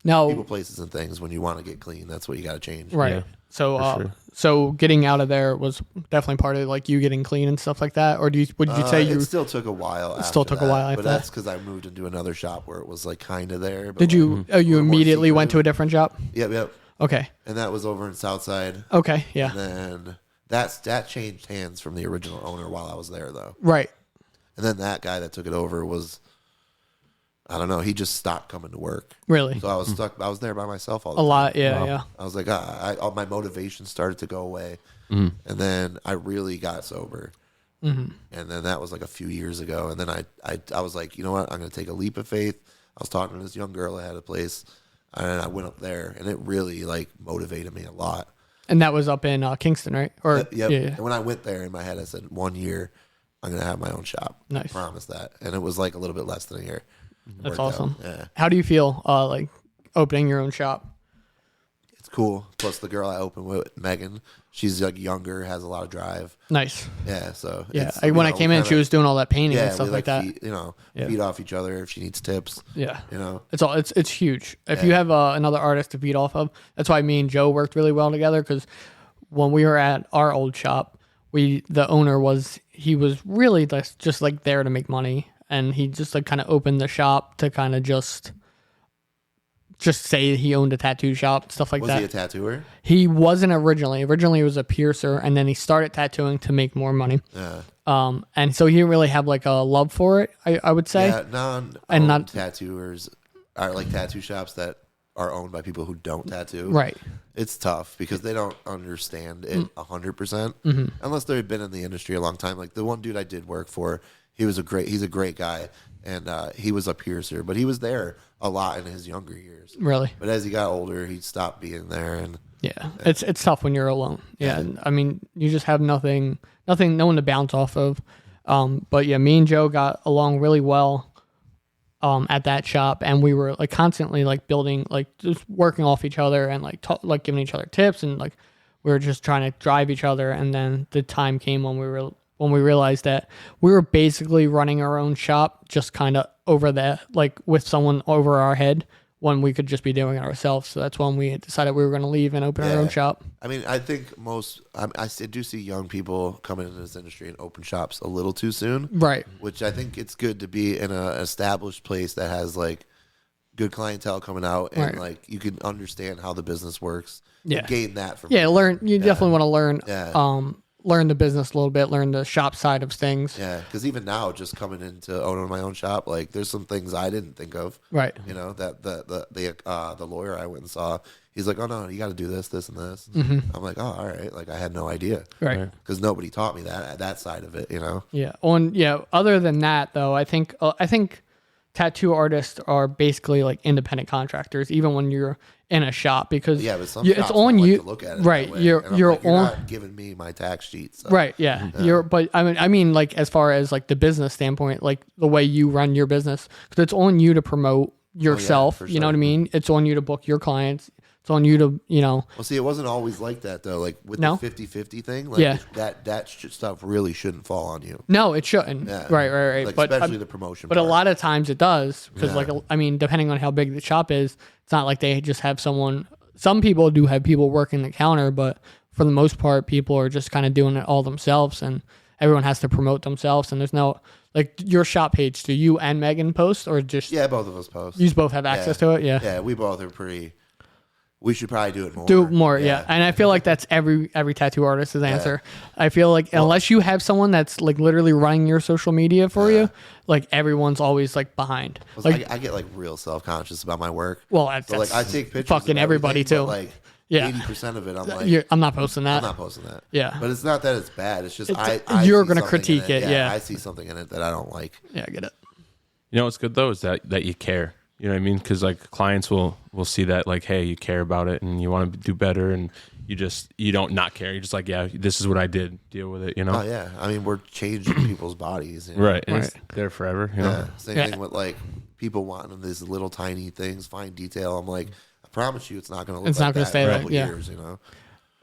Now, people, places, and things. When you want to get clean, that's what you gotta change. right. Yeah, So, sure. so getting out of there was definitely part of like you getting clean and stuff like that, or would you say you It still took a while. It still took a while after but that? that's because I moved into another shop where it was like kind of there. But did you? Oh, you little more immediately went to a secretive. different job. Yep. Okay. And that was over in Southside. Okay. Yeah. And then that changed hands from the original owner while I was there, though. Right. And then that guy that took it over was, I don't know, he just stopped coming to work. Really. So I was stuck. I was there by myself all the A time. lot. Yeah. Yeah. I was like, all my motivation started to go away. And then I really got sober. And then that was like a few years ago. And then I was like, you know what? I'm going to take a leap of faith. I was talking to this young girl that had a place, and I went up there, and it really like motivated me a lot. And that was up in Kingston, right? Or Yep. yeah. And when I went there, in my head, I said, 1 year, I'm going to have my own shop. Nice. I promise that. And it was like a little bit less than a year. That's Worked out. awesome. Yeah. How do you feel like opening your own shop? It's cool. Plus, the girl I opened with, Megan, she's like younger, has a lot of drive. Nice. Yeah. So Yeah. it's, When I came in, she was doing all that painting and stuff we like that. feed off each other if she needs tips. Yeah. It's huge. If you have another artist to feed off of, that's why me and Joe worked really well together. Because when we were at our old shop, the owner was really just like there to make money, and he just like kind of opened the shop to kind of just say he owned a tattoo shop, stuff like Was that. he a tattooer? He wasn't originally. Originally, he was a piercer, and then he started tattooing to make more money. Yeah. And so he didn't really have like a love for it, I would say. Yeah, And not- tattooers are like tattoo shops that are owned by people who don't tattoo. Right. It's tough because they don't understand it 100% unless they've been in the industry a long time. Like the one dude I did work for, he's a great guy, and he was a piercer, but he was there a lot in his younger years. Really? But as he got older, he stopped being there, and Yeah. It's tough when you're alone. Yeah. And, I mean, you just have nothing, no one to bounce off of. But yeah, me and Joe got along really well at that shop, and we were like constantly like building, like just working off each other and like like giving each other tips, and like we were just trying to drive each other. And then the time came when we realized that we were basically running our own shop, just kind of over that, like with someone over our head, when we could just be doing it ourselves. So that's when we decided we were going to leave and open our own shop. I mean, I think I do see young people coming into this industry and open shops a little too soon. Right. Which I think it's good to be in an established place that has like good clientele coming out, and like you can understand how the business works. Yeah. And gain that from Yeah. people. You definitely want to learn, Yeah. Learn the business a little bit, learn the shop side of things. Yeah, because even now, just coming into owning my own shop, like there's some things I didn't think of. Right. You know, that the lawyer I went and saw, he's like, "Oh no, you got to do this, this, and this." I'm like, "Oh, all right." Like I had no idea. Right. Because nobody taught me that side of it. You know. Yeah. Other than that, though, I think tattoo artists are basically like independent contractors, even when you're in a shop, because Yeah, but some it's shops on don't like you. to look at it Right. that way. You're And I'm like, on. not giving me my tax sheet. So. Right. Yeah. But I mean, like as far as like the business standpoint, like the way you run your business, because it's on you to promote yourself. for You know sure. what I mean? It's on you to book your clients. It's on you to, Well, see, it wasn't always like that though. Like with No? the 50-50 thing, like Yeah. that stuff really shouldn't fall on you. No, it shouldn't. Yeah. Right. Like, But especially the promotion. But a part. lot of times it does, because Yeah. I mean, depending on how big the shop is, it's not like they just have someone. Some people do have people working the counter, but for the most part, people are just kind of doing it all themselves, and everyone has to promote themselves. And there's no like your shop page. Do you and Megan post, or just Yeah, both of us post. you both have access to it? Yeah. Yeah, we both are pretty. We should probably do it more. Do more, yeah. And I feel like that's every tattoo artist's answer. I feel like unless you have someone that's like literally running your social media for you, like everyone's always like behind. Like, I get like real self conscious about my work. well, So like I take pictures. fucking of everybody everything, too. But like Yeah. 80% of it, I'm like, I'm not posting that. I'm not posting that. Yeah. But it's not that it's bad. It's just It's- I you're see gonna something critique in it, yeah. I see something in it that I don't like. Yeah, I get it. You know what's good though is that you care. You know what I mean? Because like clients will see that like, hey, you care about it and you want to do better, and you don't not care. You're just like, yeah, this is what I did. Deal with it. You know? Oh yeah, I mean we're changing people's bodies. You know? Right. And it's there forever. You know? Yeah. Same Yeah. thing with like people wanting these little tiny things, fine detail. I'm like, I promise you, it's not going to look. It's like not gonna that stay in a like- couple yeah. years. You know.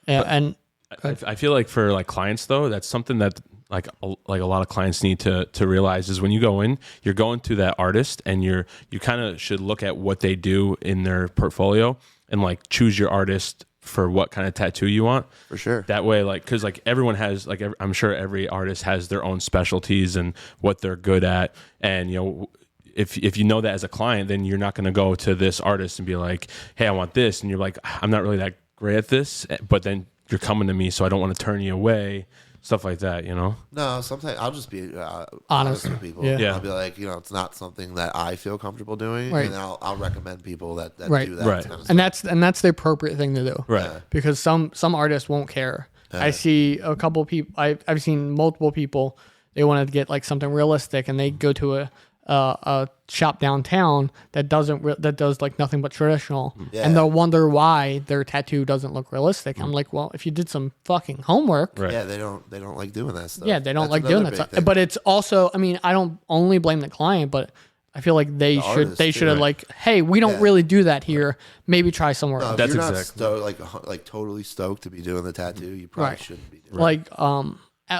Yeah, and I feel like for like clients though, that's something that like a lot of clients need to realize is when you go in, you're going to that artist, and you kind of should look at what they do in their portfolio and like choose your artist for what kind of tattoo you want. For sure. That way, like, because like everyone has like I'm sure every artist has their own specialties and what they're good at, and you know. If you know that as a client, then you're not going to go to this artist and be like, hey, I want this. And you're like, I'm not really that great at this. But then you're coming to me, so I don't want to turn you away. Stuff like that, you know? No, sometimes I'll just be Honest. with people. Yeah. I'll be like, it's not something that I feel comfortable doing, Right. and then I'll recommend people that Right. do that Right. kind of stuff. and that's the appropriate thing to do. Right. Because some artists won't care. I see a couple people. I've seen multiple people. They want to get like something realistic, and they go to a shop downtown that does like nothing but traditional, Yeah. and they'll wonder why their tattoo doesn't look realistic. I'm like, well, if you did some fucking homework, Right. Yeah, they don't like doing that stuff. yeah, they don't That's like doing another that big stuff. thing. But it's also, I mean, I don't only blame the client, but I feel like they artist, should too. have like, hey, we don't Yeah. really do that here. Maybe try somewhere No, else. if That's you're not exactly- like totally stoked to be doing the tattoo, you probably Right. shouldn't be doing Like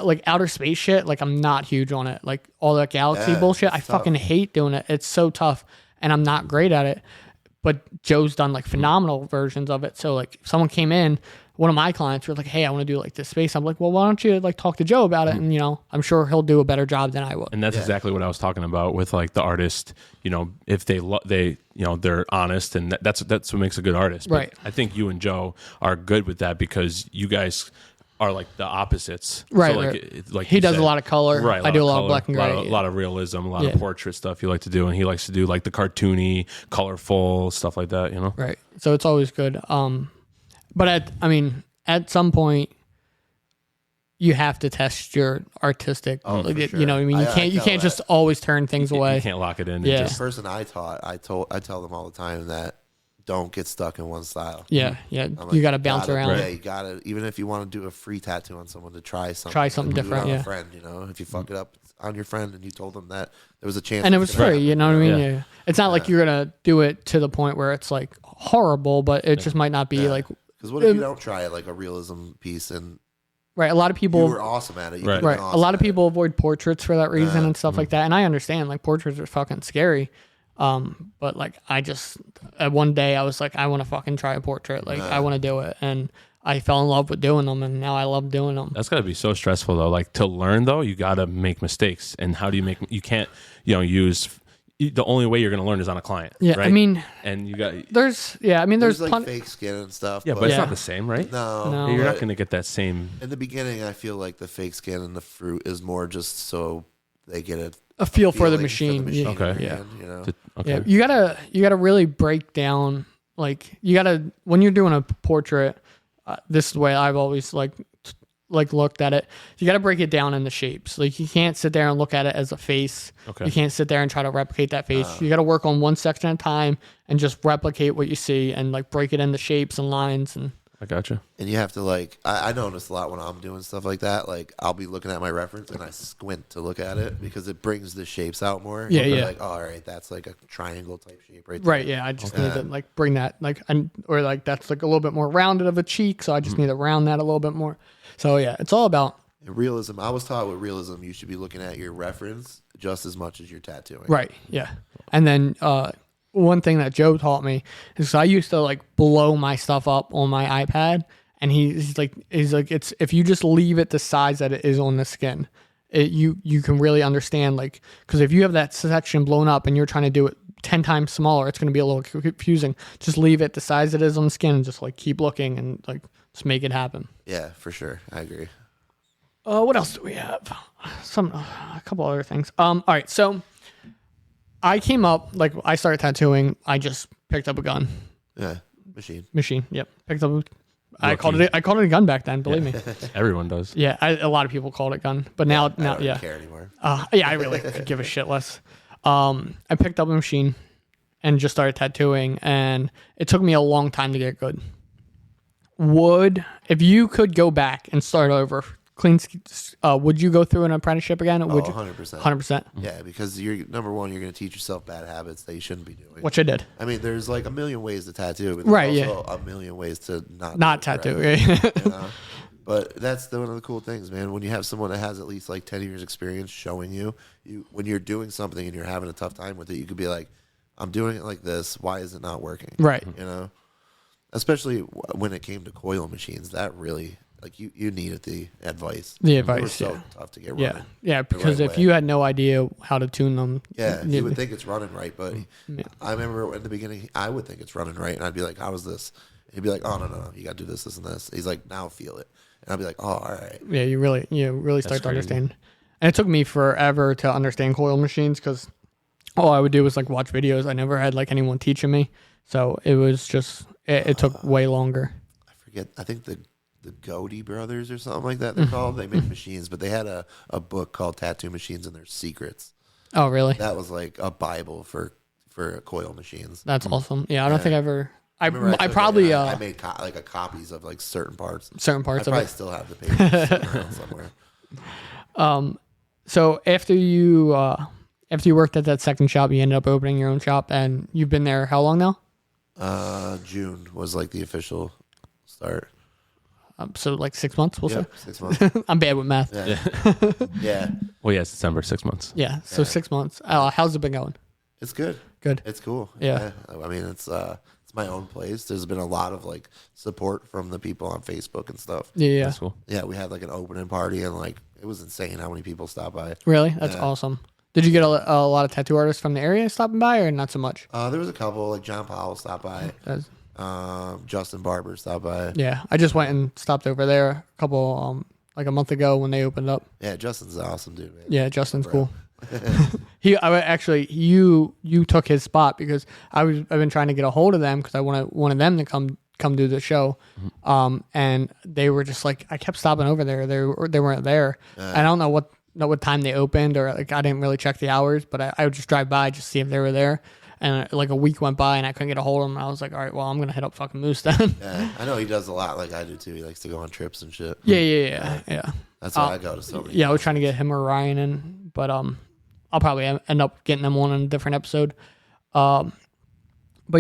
like outer space shit, like I'm not huge on it. Like all that galaxy Yeah, bullshit, I it's tough. fucking hate doing it. It's so tough, and I'm not great at it. But Joe's done like phenomenal versions of it. So like if someone came in, one of my clients were like, hey, I want to do like this space. I'm like, well, why don't you like talk to Joe about it? And I'm sure he'll do a better job than I will. And that's exactly what I was talking about with like the artist. If they're honest, and that's what makes a good artist. But Right. I think you and Joe are good with that because you guys are like the opposites. Right, So like, right. like He you does said, a lot of color. Right, I do a lot of color, black and gray. a lot of realism, a lot Yeah. of portrait stuff you like to do, and he likes to do like the cartoony, colorful stuff like that. You know, Right. So it's always good. But at some point, you have to test your artistic. Oh, for you sure. know what I mean? You I can't tell just always turn things away. you can't lock it in. Yeah. And The just, person I taught, I tell them all the time that don't get stuck in one style. Yeah. I'm like, You got to bounce around. Yeah, you gotta. Even if you want to do a free tattoo on someone, to try something. Try something do it different, on yeah. a friend, you know, if you fuck it up it's on your friend and you told them that there was a chance, And it was could happen, free, you know what I mean? Yeah. Yeah. It's not like you're gonna do it to the point where it's like horrible, but it just might not be like Because what if you don't try it like a realism piece and right. A lot of you people were awesome at it? You Right. could've been right. awesome A lot of at it. people avoid portraits for that reason and stuff like that. And I understand like portraits are fucking scary. But like I just one day I was like, I want to fucking try a portrait. Like I want to do it. And I fell in love with doing them and now I love doing them. that's got to be so stressful though. Like to learn though, you got to make mistakes. And how do you make? You can't, use. The only way you're going to learn is on a client. Yeah. Right? I mean, and you got. there's There's like plenty. fake skin and stuff. Yeah, but it's Yeah. not the same, right? no, You're not but going to get that same. in the beginning, I feel like the fake skin and the fruit is more just so they get A feel for the feeling machine. Yeah. Okay. in their Yeah. hand, you know. Okay. Yeah, you gotta really break down. Like you gotta when you're doing a portrait. This is the way I've always like looked at it. You gotta break it down into shapes. Like you can't sit there and look at it as a face. Okay. You can't sit there and try to replicate that face. You gotta work on one section at a time and just replicate what you see and like break it into shapes and lines and. I gotcha. And you have to like, I notice a lot when I'm doing stuff like that. Like I'll be looking at my reference and I squint to look at it because it brings the shapes out more. Yeah, You're yeah. Like, oh, all right, that's like a triangle type shape right there. Right, yeah. I just need to like bring that or like that's like a little bit more rounded of a cheek, so I just need to round that a little bit more. So yeah, it's all about And realism. I was taught with realism, you should be looking at your reference just as much as you're tattooing. right, yeah. And then one thing that Joe taught me is I used to like blow my stuff up on my iPad, and he's like it's if you just leave it the size that it is on the skin, you can really understand like because if you have that section blown up and you're trying to do it 10 times smaller, it's going to be a little confusing. Just leave it the size it is on the skin and just like keep looking and like just make it happen. Yeah, for sure. I agree. What else do we have? A couple other things. All right, so I came up like I started tattooing. I just picked up a gun Yeah, machine. Yep, picked up. I called it a gun back then. Believe me. Everyone does. Yeah, a lot of people called it gun, but now I don't yeah, care anymore. yeah, I really could give a shit less. I picked up a machine and just started tattooing, and it took me a long time to get good. If you could go back and start over, would you go through an apprenticeship again? Or would you? 100%. 100%. Yeah, because you're number one, you're going to teach yourself bad habits that you shouldn't be doing. Which I did. I mean, there's like a million ways to tattoo, but Right, there's also a million ways to not do it tattoo. correctly, you know? But that's one of the cool things, man. When you have someone that has at least like 10 years experience showing you when you're doing something and you're having a tough time with it, you could be like, I'm doing it like this. Why is it not working? Right. You know, especially when it came to coil machines, that really like you needed the advice. The They were advice, so yeah. tough to get Yeah, running. yeah. Because right if way. you had no idea how to tune them, Yeah, you would think it's running right, but Yeah. I remember in the beginning, I would think it's running right, and I'd be like, "How is this?" And he'd be like, "Oh no, you got to do this, this, and this." He's like, "Now feel it," and I'd be like, "Oh, all right." yeah, you really start to crazy. understand. And it took me forever to understand coil machines because all I would do was like watch videos. I never had like anyone teaching me, so it was just it took way longer. I forget. I think the Godey brothers or something like that they're called. They make machines, but they had a book called Tattoo Machines and Their Secrets. Oh, really? That was like a bible for coil machines. That's awesome. Yeah, I don't think I ever. Remember I took it probably and I made like a copies of like certain parts. certain I parts of probably it. still have the papers sitting around somewhere. So after you worked at that second shop, you ended up opening your own shop, and you've been there how long now? June was like the official start. So like 6 months, we'll Yep, 6 months. say. I'm bad with math. Yeah. Yeah. Well, yeah, it's December, 6 months. Yeah. So 6 months. How's it been going? It's good. Good. It's cool. Yeah. I mean, it's my own place. There's been a lot of like support from the people on Facebook and stuff. Yeah. That's cool. Yeah, we had like an opening party and like it was insane how many people stopped by. Really? That's Yeah. awesome. Did you get a lot of tattoo artists from the area stopping by, or not so much? There was a couple like John Powell stopped by. Justin Barber stopped by. Yeah, I just went and stopped over there a couple like a month ago when they opened up. Yeah, Justin's an awesome dude, man. Yeah, Justin's cool. You took his spot because I've been trying to get a hold of them because I wanted them to come do the show, and they were just like, I kept stopping over there. They weren't there. I don't know what time they opened, or like I didn't really check the hours, but I would just drive by just see if they were there. And like a week went by and I couldn't get a hold of him. I was like, all right, well, I'm gonna hit up fucking Moose then. Yeah, I know he does a lot like I do too. He likes to go on trips and shit. Yeah. That's why I go to so many. Yeah, I was trying to get him or Ryan in, but I'll probably end up getting them on in a different episode. But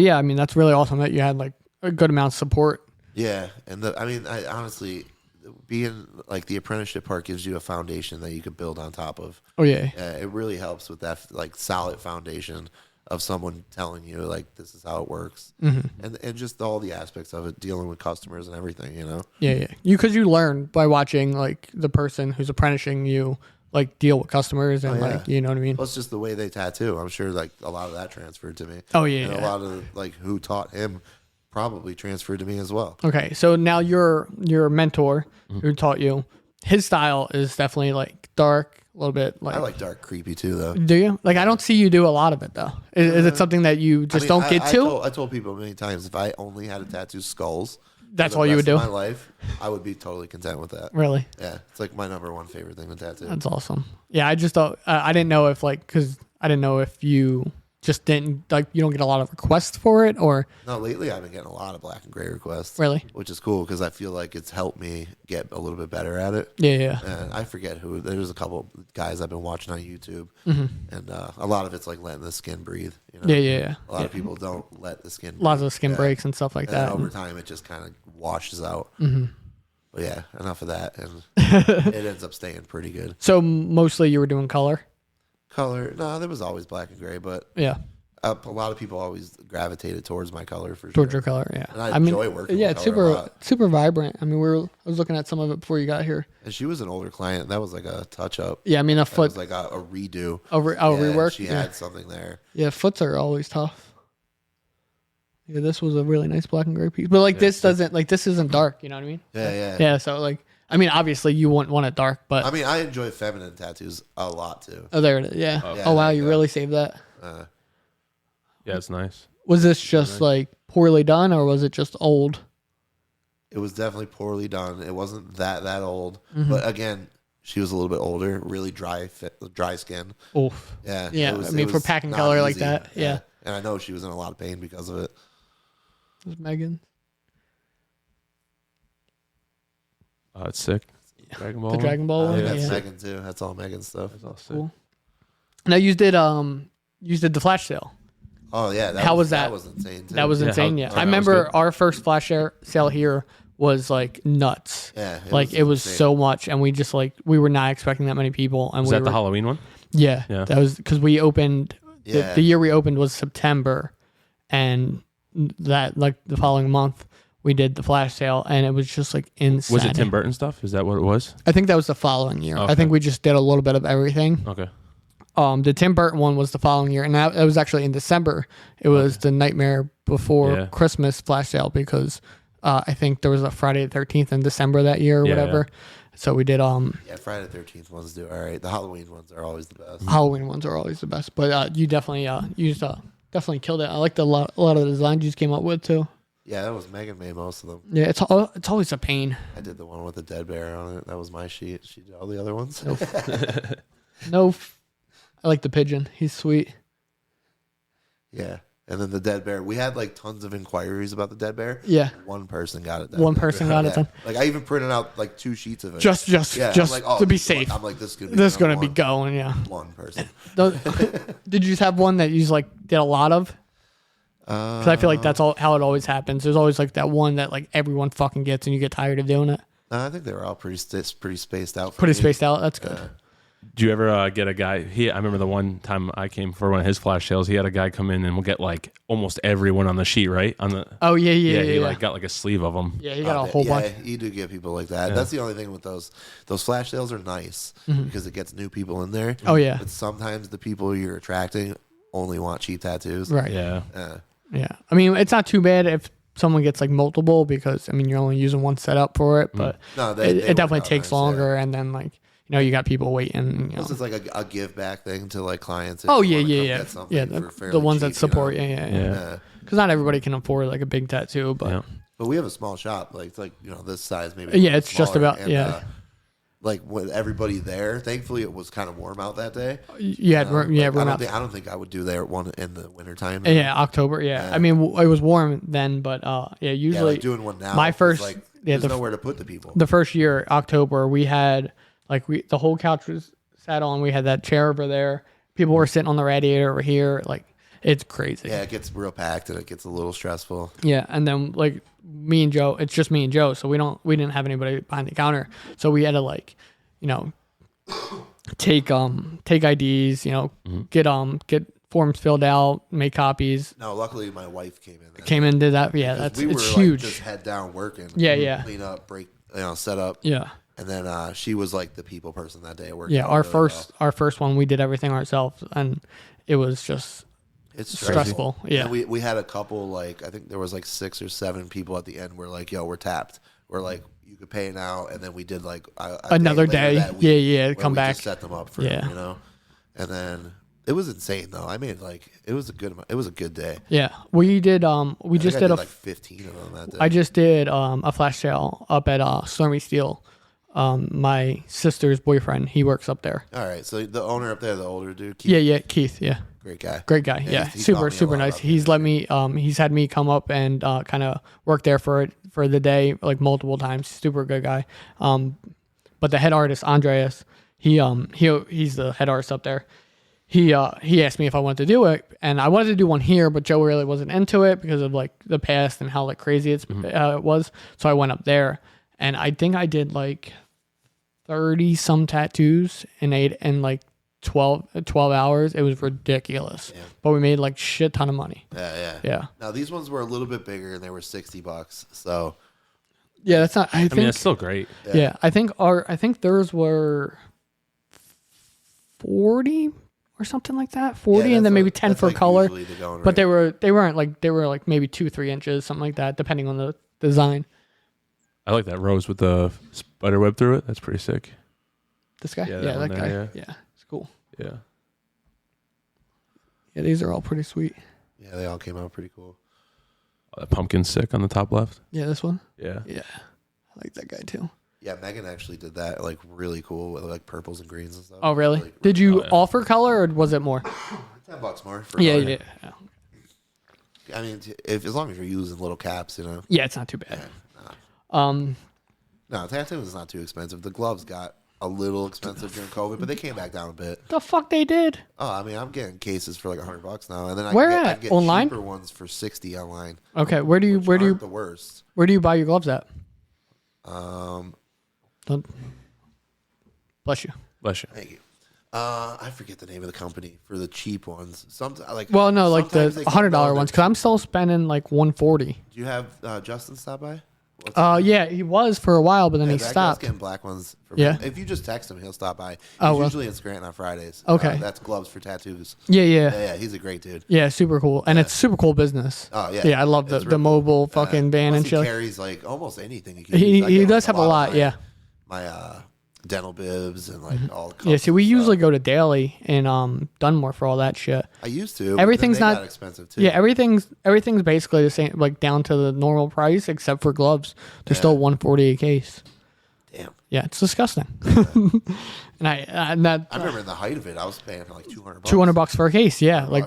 yeah, I mean that's really awesome that you had like a good amount of support. Yeah, and I honestly, being like the apprenticeship part gives you a foundation that you could build on top of. Oh yeah. It really helps with that like solid foundation of someone telling you like this is how it works, and just all the aspects of it, dealing with customers and everything, you know. Yeah. Because you learn by watching like the person who's apprenticing you like deal with customers and like you know what I mean. Plus, just the way they tattoo, I'm sure like a lot of that transferred to me. Oh yeah. And a lot of like who taught him probably transferred to me as well. Okay, so now your mentor who taught you, his style is definitely like dark, a little bit like. I like dark, creepy too, though. Do you? Like I don't see you do a lot of it though. Is it something that you just don't get to? I told people many times if I only had to tattoo skulls, that's for the all you would rest do. of my life, I would be totally content with that. Really? Yeah, it's like my number one favorite thing to tattoo. That's awesome. Yeah, I just thought I didn't know if like because I didn't know if you just didn't like you don't get a lot of requests for it or No, lately I've been getting a lot of black and gray requests. Really? Which is cool because I feel like it's helped me get a little bit better at it. Yeah. And I forget who. There's a couple guys I've been watching on YouTube, and a lot of it's like letting the skin breathe. You know? Yeah. A lot of people don't let the skin. Lots of skin breaks and stuff like that. And over time, it just kind of washes out. But yeah, enough of that, and it ends up staying pretty good. So mostly you were doing color. Color? No, there was always black and gray, but Yeah. a lot of people always gravitated towards my color for sure. Towards your color, yeah. And I enjoy working yeah, with it's color a lot. super vibrant. I mean, I was looking at some of it before you got here. And she was an older client. That was like a touch up. Yeah, I mean, a That foot, was like a redo. rework. She had something there. Yeah, foots are always tough. Yeah, this was a really nice black and gray piece, but like this isn't dark. You know what I mean? Yeah. Yeah, so like, I mean, obviously you wouldn't want it dark, but I mean, I enjoy feminine tattoos a lot too. oh, there it is. Yeah. Yeah, Oh wow, there you you go. really saved that. Yeah, it's nice. Was this just like poorly done, or was it just old? It was definitely poorly done. It wasn't that old, but again, she was a little bit older, really dry skin. Oof. Yeah. Yeah, it was- I mean, it for was packing not color like easy. that, yeah. And I know she was in a lot of pain because of it. It was Megan. It's sick. Dragon Ball. The Dragon Ball I one. think that's Yeah. Megan too. That's all Megan stuff. That's all sick. Cool. Now you did the flash sale. Oh yeah, How was that? That was insane too. That was Yeah, insane. how- Yeah, that I was remember good. our first flash sale here was like nuts. Yeah, It was insane. so much, and we just like we were not expecting that many people. And Was we that were, the Halloween one? Yeah, Yeah. that was because we opened. Yeah. The year we opened was September, and that like the following month we did the flash sale, and it was just like insane. Was it Tim Burton stuff? Is that what it was? I think that was the following year. I Okay. think we just did a little bit of everything. Okay. The Tim Burton one was the following year, and that it was actually in December. It was the Nightmare Before Yeah. Christmas flash sale because I think there was a Friday the 13th in December that year or Yeah, whatever. So we did Yeah, Friday the 13th ones do all right. The Halloween ones are always the best. Halloween ones are always the best, but you definitely definitely killed it. I liked a lot of the designs you just came up with too. Yeah, that was Megan made most of them. Yeah, it's always a pain. I did the one with the dead bear on it. That was my sheet. She did all the other ones. No, I like the pigeon. He's sweet. Yeah. And then the dead bear. We had like tons of inquiries about the dead bear. Yeah, One person got it done. One person got it done. Like I even printed out like 2 sheets of it. just Yeah, I'm like, oh, to be this is safe. I'm like, this is gonna be This is number gonna be one. going. Yeah. One person. Did you just have one that you just like did a lot of? Because I feel like that's all how it always happens. There's always like that one that like everyone fucking gets, and you get tired of doing it. No, I think they were all pretty spaced out. For Pretty me. spaced out. That's good. Do you ever get a guy? I remember the one time I came for one of his flash sales. He had a guy come in and we'll get like almost everyone on the sheet, right? On the Oh yeah. he like got like a sleeve of them. Yeah, he got a whole bunch. Yeah, you do get people like that. That's the only thing with those. Those flash sales are nice because it gets new people in there. Oh, yeah. But sometimes the people you're attracting only want cheap tattoos. Right. Yeah. Yeah. Yeah. I mean, it's not too bad if someone gets like multiple, because I mean you're only using one setup for it, but No, it definitely work out takes nice, longer, and then like you got people waiting. This is like a give back thing to like clients. if Oh you yeah, wanna yeah, come yeah, get something yeah. for The fairly ones that cheap, support, you know? yeah. Yeah. Because not everybody can afford like a big tattoo, but Yeah. But we have a small shop, like it's like this size maybe. Yeah, it's just smaller, about- and, yeah. like with everybody there, thankfully it was kind of warm out that day. you had room, Like, room I out. don't think I would do there one in the wintertime. Yeah, October. Yeah, I mean it was warm then, but yeah, Yeah, usually like doing one now. my it's first- like yeah, there's nowhere to put the people. the first year, October, we had the whole couch was sat on. We had that chair over there. People were sitting on the radiator over here. Like it's crazy. Yeah, it gets real packed and it gets a little stressful. Yeah, and then like me and Joe, it's just me and Joe, so we didn't have anybody behind the counter, so we had to like, take IDs, get forms filled out, make copies. No, luckily my wife came in. Came in, did that. Yeah, Because it's we were huge. like just head down working. Yeah, yeah. Clean up, break, set up. Yeah. And then she was like the people person that day. It worked Yeah, out our really first well. our first one, we did everything ourselves, and it was just It's stressful. Yeah. And we had a couple, like I think there was like 6 or 7 people at the end. We're like, yo, we're tapped. We're like, you could pay now, and then we did like Another later day. that week Yeah, where come we back. just set them up for Yeah. and then it was insane though. I mean, like it was a good day. Yeah, we did. We just I did did a. like 15 of them that day. I just did a flash sale up at Stormy Steel. My sister's boyfriend, he works up there. All right, so the owner up there, the older dude, Keith, Yeah, Keith. Yeah, great guy. great guy. Yeah, he taught me a super lot nice. about He's let me. He's had me come up and kind of work there for the day, like multiple times. Super good guy. But the head artist Andreas, he's the head artist up there. He asked me if I wanted to do it, and I wanted to do one here, but Joe really wasn't into it because of like the past and how like crazy it was. So I went up there, and I think I did like 30 some tattoos in like 12 hours. It was ridiculous, but we made like shit ton of money. Yeah. Now these ones were a little bit bigger, and they were $60. So Yeah, that's not. I I think. mean, that's still great. Yeah, I think theirs were 40 or something like that. 40, Yeah, and then that's maybe what- 10 that's for like color. usually the going But rate. they were like maybe 2-3 inches, something like that, depending on the design. I like that rose with the spider web through it. That's pretty sick. This guy, Yeah, yeah, that one that guy, there, yeah, it's cool. Yeah. Yeah, these are all pretty sweet. Yeah, they all came out pretty cool. Oh, that pumpkin's sick on the top left. Yeah, this one. Yeah. Yeah, I like that guy too. Yeah, Megan actually did that like really cool with like purples and greens and stuff. Oh, really? Like, Did you Oh, yeah. offer color, or was it more? $10 more for Yeah, color. yeah, I mean, if as long as you're using little caps, yeah. It's not too bad. No, tattooing is not too expensive. The gloves got a little expensive during COVID, but they came back down a bit. The fuck they did? Oh, I mean, I'm getting cases for like $100 now, and then Where I at? get Online? cheaper ones for $60 online. Okay, where do you Aren't the worst? where do you buy your gloves at? Um, Don't. Bless you. Bless you. Thank you. I forget the name of the company for the cheap ones. Well, no, like the sometimes they come $100 down, ones, they're because I'm still spending like 140. cheap. Do you have Justin stop by? Yeah, he was for a while, but then he That guy's stopped. getting black ones. Yeah. If you just text him, he'll stop by. He's Oh, well. usually in Scranton on Fridays. Okay. That's gloves for tattoos. Yeah, Yeah, he's a great dude. yeah, super cool, and it's super cool business. Oh yeah. Yeah, I love It's the real mobile fucking van Plus and he shit. carries like almost anything. You can He use. I he get, does like, have a lot. of my- Yeah, My dental bibs and like all. yeah. See, we custom usually stuff. go to Daly and Dunmore for all that shit. I used to. but Everything's then they not- got expensive too. Yeah, everything's basically the same, like down to the normal price except for gloves. They're still 140 a case. Damn. Yeah, it's disgusting. and I remember in the height of it, I was paying for like $200. $200 for a case. Yeah, like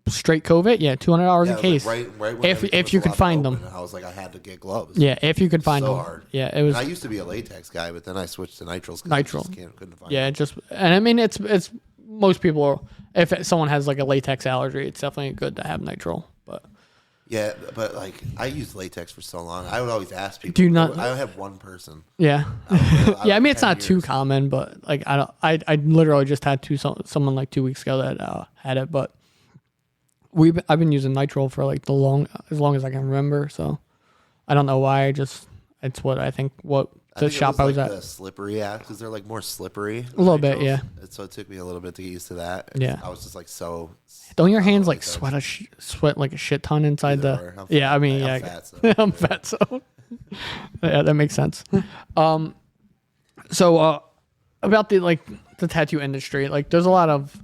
straight COVID. Yeah, $200 Yeah, a it was, case. like, right when If everything was you could allowed to find open, them. I was like, I had to get gloves. Yeah, if you could find So them. hard. Yeah, it was. And I used to be a latex guy, but then I switched to nitrils. Nitrile. Couldn't find Yeah, them. and I mean it's most people. If someone has like a latex allergy, it's definitely good to have nitrile. But Yeah, but like I used latex for so long, I would always ask people. Do you not- I have one person. yeah, I yeah. I mean it's 10 not too years. common, but like I don't. I literally just had someone like 2 weeks ago that had it, but I've been using nitrile for like as long as I can remember. So I don't know why. it's what I think what I the think shop it I was was like at. the slippery app because they're like more slippery. A little bit, yeah. And so it took me a little bit to get used to that. Yeah. I was just like so. Don't your I hands know, like sweat like a shit ton inside Either the? or. I'm Yeah, fat. I mean, I'm yeah, fat, so. I'm fat, so yeah, that makes sense. So about the tattoo industry, like there's a lot of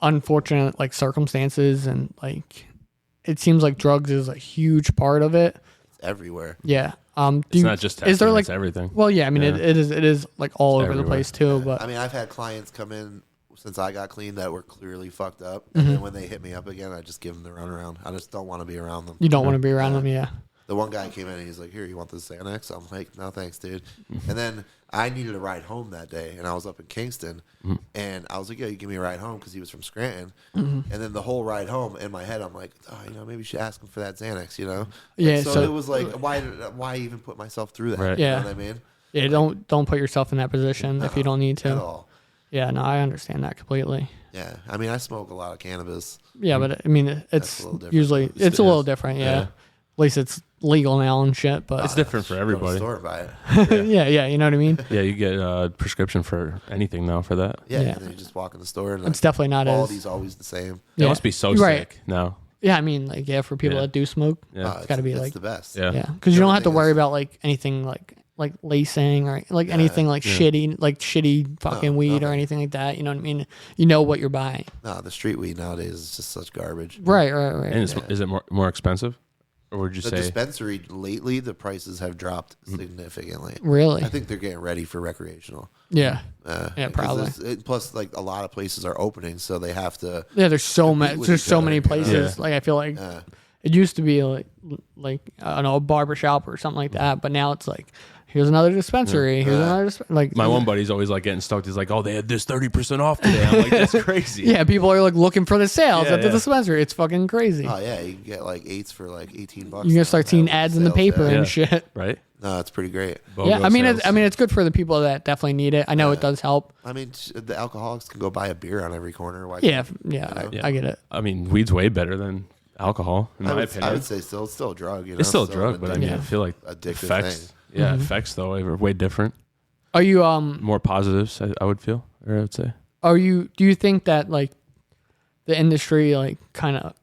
unfortunate like circumstances, and like it seems like drugs is a huge part of it. It's everywhere. Yeah. It's not just tattooing, is there like it's everything. Well, yeah, I mean Yeah. it is like all over everywhere. the place too. But I mean, I've had clients come in since I got clean that were clearly fucked up, and then when they hit me up again, I just give them the runaround. I just don't want to be around them. you don't want to be around them. Yeah. The one guy came in and he's like, "Here, you want this Xanax?" I'm like, "No, thanks, dude." And then I needed a ride home that day, and I was up in Kingston, and I was like, "Yeah, you give me a ride home," because he was from Scranton. And then the whole ride home in my head, I'm like, "Oh, maybe you should ask him for that Xanax," Yeah, So, so- it was like, why even put myself through that? Right. You Yeah. know what I mean? Yeah. Don't put yourself in that position if you don't need At to. all. Yeah. No, I understand that completely. Yeah. I mean, I smoke a lot of cannabis. Yeah, but I mean, it's a little different. usually it's a little different. Yeah. Yeah. At least it's legal now and shit. But It's different for Go to the everybody. store and buy it. yeah, you know what I mean. Yeah, you get a prescription for anything now for that. Yeah. Yeah. And then you just walk in the store and It's definitely not quality's as. always the same. It Yeah. must be so Right. sick now. Yeah, I mean, like for people Yeah. that do smoke, Yeah. it's got to be it's like the best. Yeah. yeah, because you don't have to Everything worry is- about like anything like lacing or like anything like shitty fucking weed or nothing. anything like that. You know what I mean? You know what you're buying. No, the street weed nowadays is just such garbage. Right. And is it more expensive? Or would you The say dispensary lately, the prices have dropped significantly. Really? I think they're getting ready for recreational. Yeah. Yeah, 'Cause probably. plus, like a lot of places are opening, so they have to. Yeah, there's so compete much. with There's each so other, many you know? places. Yeah. Like I feel like Uh, it used to be like I don't know, a barber shop or something like that, but now it's like here's another dispensary. Here's another like my one buddy's always like getting stoked. He's like, "Oh, they had this 30% off today." I'm like, "That's crazy." Yeah, people are like looking for the sales Yeah, at the yeah. dispensary. It's fucking crazy. oh yeah, you can get like eights for like $18. You're gonna start now seeing with ads in the sales, paper yeah. and shit. Right? No, it's pretty great. BOGO Yeah, I mean, sales. it's good for the people that definitely need it. I know it does help. I mean, the alcoholics can go buy a beer on every corner. Why Yeah, can't- yeah, I get it. I mean, weed's way better than alcohol, in I my would, opinion. I would say it's still a drug. You know? It's still a an drug, but I mean, addictive- I feel like addictive effects. thing. Yeah, effects though are way different. Are you More positives, I would feel, or I would say. do you think that like the industry like kind of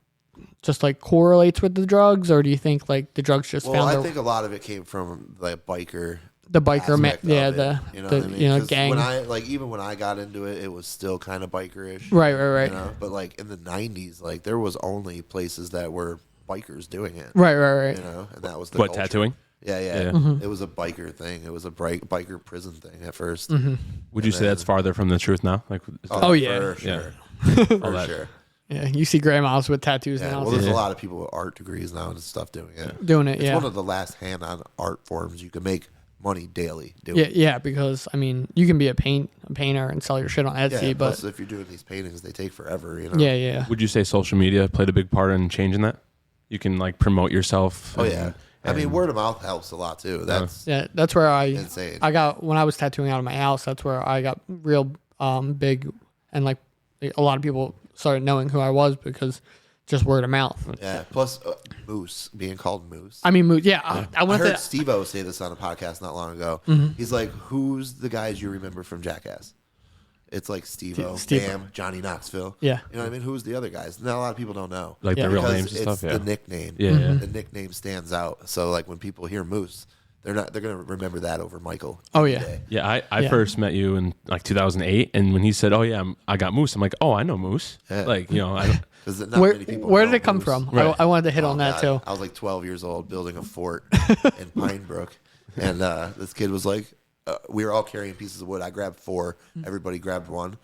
just like correlates with the drugs, or do you think like the drugs just Well, found I their, think a lot of it came from the biker. the biker aspect of yeah it, the you know the what I mean? you know 'Cause gang When I even when I got into it, it was still kind of bikerish. right right You know? But like in the '90s, like there was only places that were bikers doing it. right right You know, and that was the What, culture. tattooing? Yeah, yeah. Yeah. Mm-hmm. It was a biker thing. It was a biker prison thing at 1st Would you say that's farther from the truth now? Like, is Oh, yeah. for sure, all for that. sure. yeah. You see grandmas with tattoos Yeah, now well, there's Yeah. a lot of people with art degrees now and stuff doing it. doing it. It's Yeah. one of the last hand-on art forms you can make money daily doing. Yeah, because I mean, you can be a painter and sell your shit on Etsy, Yeah, but plus if you're doing these paintings, they take forever. You know. yeah. Would you say social media played a big part in changing that? You can like promote yourself. Oh yeah. I mean, and- word of mouth helps a lot too. That's Yeah, that's where insane. I got when I was tattooing out of my house. That's where I got real big, and like a lot of people started knowing who I was because just word of mouth. Yeah. Plus, Moose being called Moose. I mean, I I went heard to Steve-O say this on a podcast not long ago. He's like, "Who's the guys you remember from Jackass?" It's like Steve-O, Steve-O. Bam, Johnny Knoxville. Yeah. You know what I mean? Who's the other guys? Not a lot of people don't know. like Yeah. the real Because names and it's stuff. Yeah. the nickname. Yeah, yeah. The nickname stands out. So like when people hear Moose, they're gonna remember that over Michael. Oh, every yeah. day. Yeah, I Yeah. first met you in like 2008, and when he said, "Oh yeah, I got Moose," I'm like, "Oh, I know Moose." Yeah. Like I 'Cause not where many people where know did it come Moose. from? Right. I wanted to hit Oh, on that God. too. I was like 12 years old building a fort in Pine Brook. And this kid was like, we were all carrying pieces of wood. I grabbed 4. Everybody grabbed 1.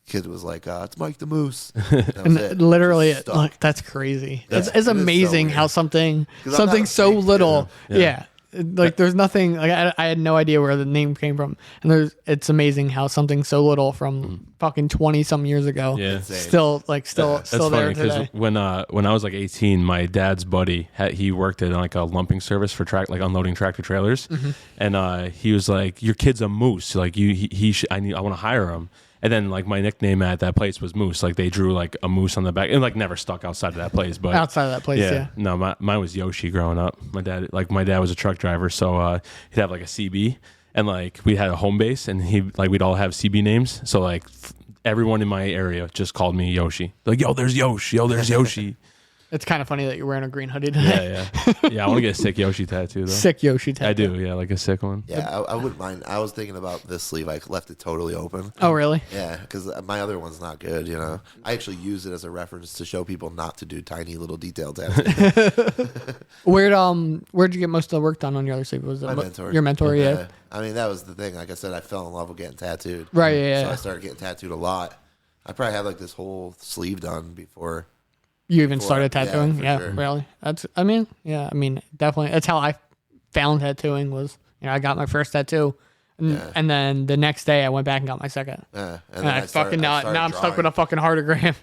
Kid was like, it's Mike the Moose. That was it. Literally, Just stuck. like that's crazy. Yeah, It's it is so amazing weird. how something 'Cause I'm not a so big little. fan. Yeah. Like there's nothing like I had no idea where the name came from, and it's amazing how something so little from fucking 20 some years ago Yeah. Insane. still That's there funny because today. when I was like 18, my dad's buddy he worked at like a lumping service for unloading tractor trailers, and he was like, "Your kid's a moose. Like he should, I want to hire him." And then like my nickname at that place was Moose. Like they drew like a moose on the back, and like never stuck outside of that place. But Outside of that place, yeah. no, mine was Yoshi growing up. My dad was a truck driver, so he'd have like a CB, and like we had a home base, and we'd all have CB names. So like everyone in my area just called me Yoshi. Like, yo, there's Yoshi. Yo, there's Yoshi. It's kind of funny that you're wearing a green hoodie today. Yeah. I want to get a sick Yoshi tattoo though. Sick Yoshi tattoo. I do, yeah, like a sick one. Yeah, I wouldn't mind. I was thinking about this sleeve. I left it totally open. Oh, really? Yeah, because my other one's not good. You know, I actually use it as a reference to show people not to do tiny little detailed tattoos. Where'd you get most of the work done on your other sleeve? Was it My mentor. Your mentor, yeah. I mean, that was the thing. Like I said, I fell in love with getting tattooed. Right, yeah. So I started getting tattooed a lot. I probably had like this whole sleeve done before. You even started tattooing? for Yeah, sure. really. Definitely. That's how I found tattooing was, I got my first tattoo. And then the next day I went back and got my second. And And I started now I'm stuck with drawing. a fucking heartogram.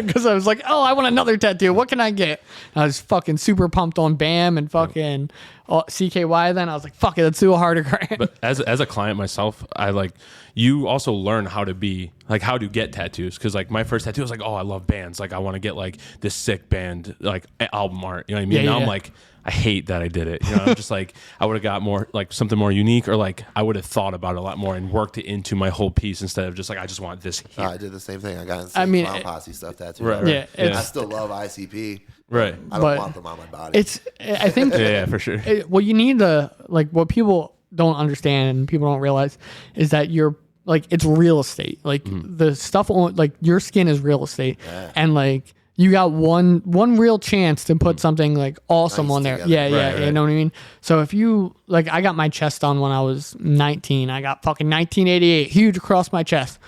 Because I was like, oh, I want another tattoo. What can I get? And I was fucking super pumped on BAM and fucking CKY then. I was like, fuck it, let's do a heartogram. But as a client myself, I like, you also learn how to get tattoos. Because like my first tattoo was like, oh, I love bands. Like I want to get like this sick band like album art. You know what I mean? Now I'm like, I hate that I did it. You know, I'm just like, I would have got more like something more unique, or like I would have thought about it a lot more and worked it into my whole piece instead of just like, I just want this here. I did the same thing. I got Clown Posse stuff tattooed. Right. Yeah, I still love ICP. Right. I don't want them on my body. I think Yeah, for sure. what you need what people don't understand and people don't realize is that you're like, it's real estate. Like the stuff on like your skin is real estate, and like you got one real chance to put something like awesome Nice on there. together. Yeah, Right. you know what I mean? So if you like, I got my chest done when I was 19. I got fucking 1988 huge across my chest.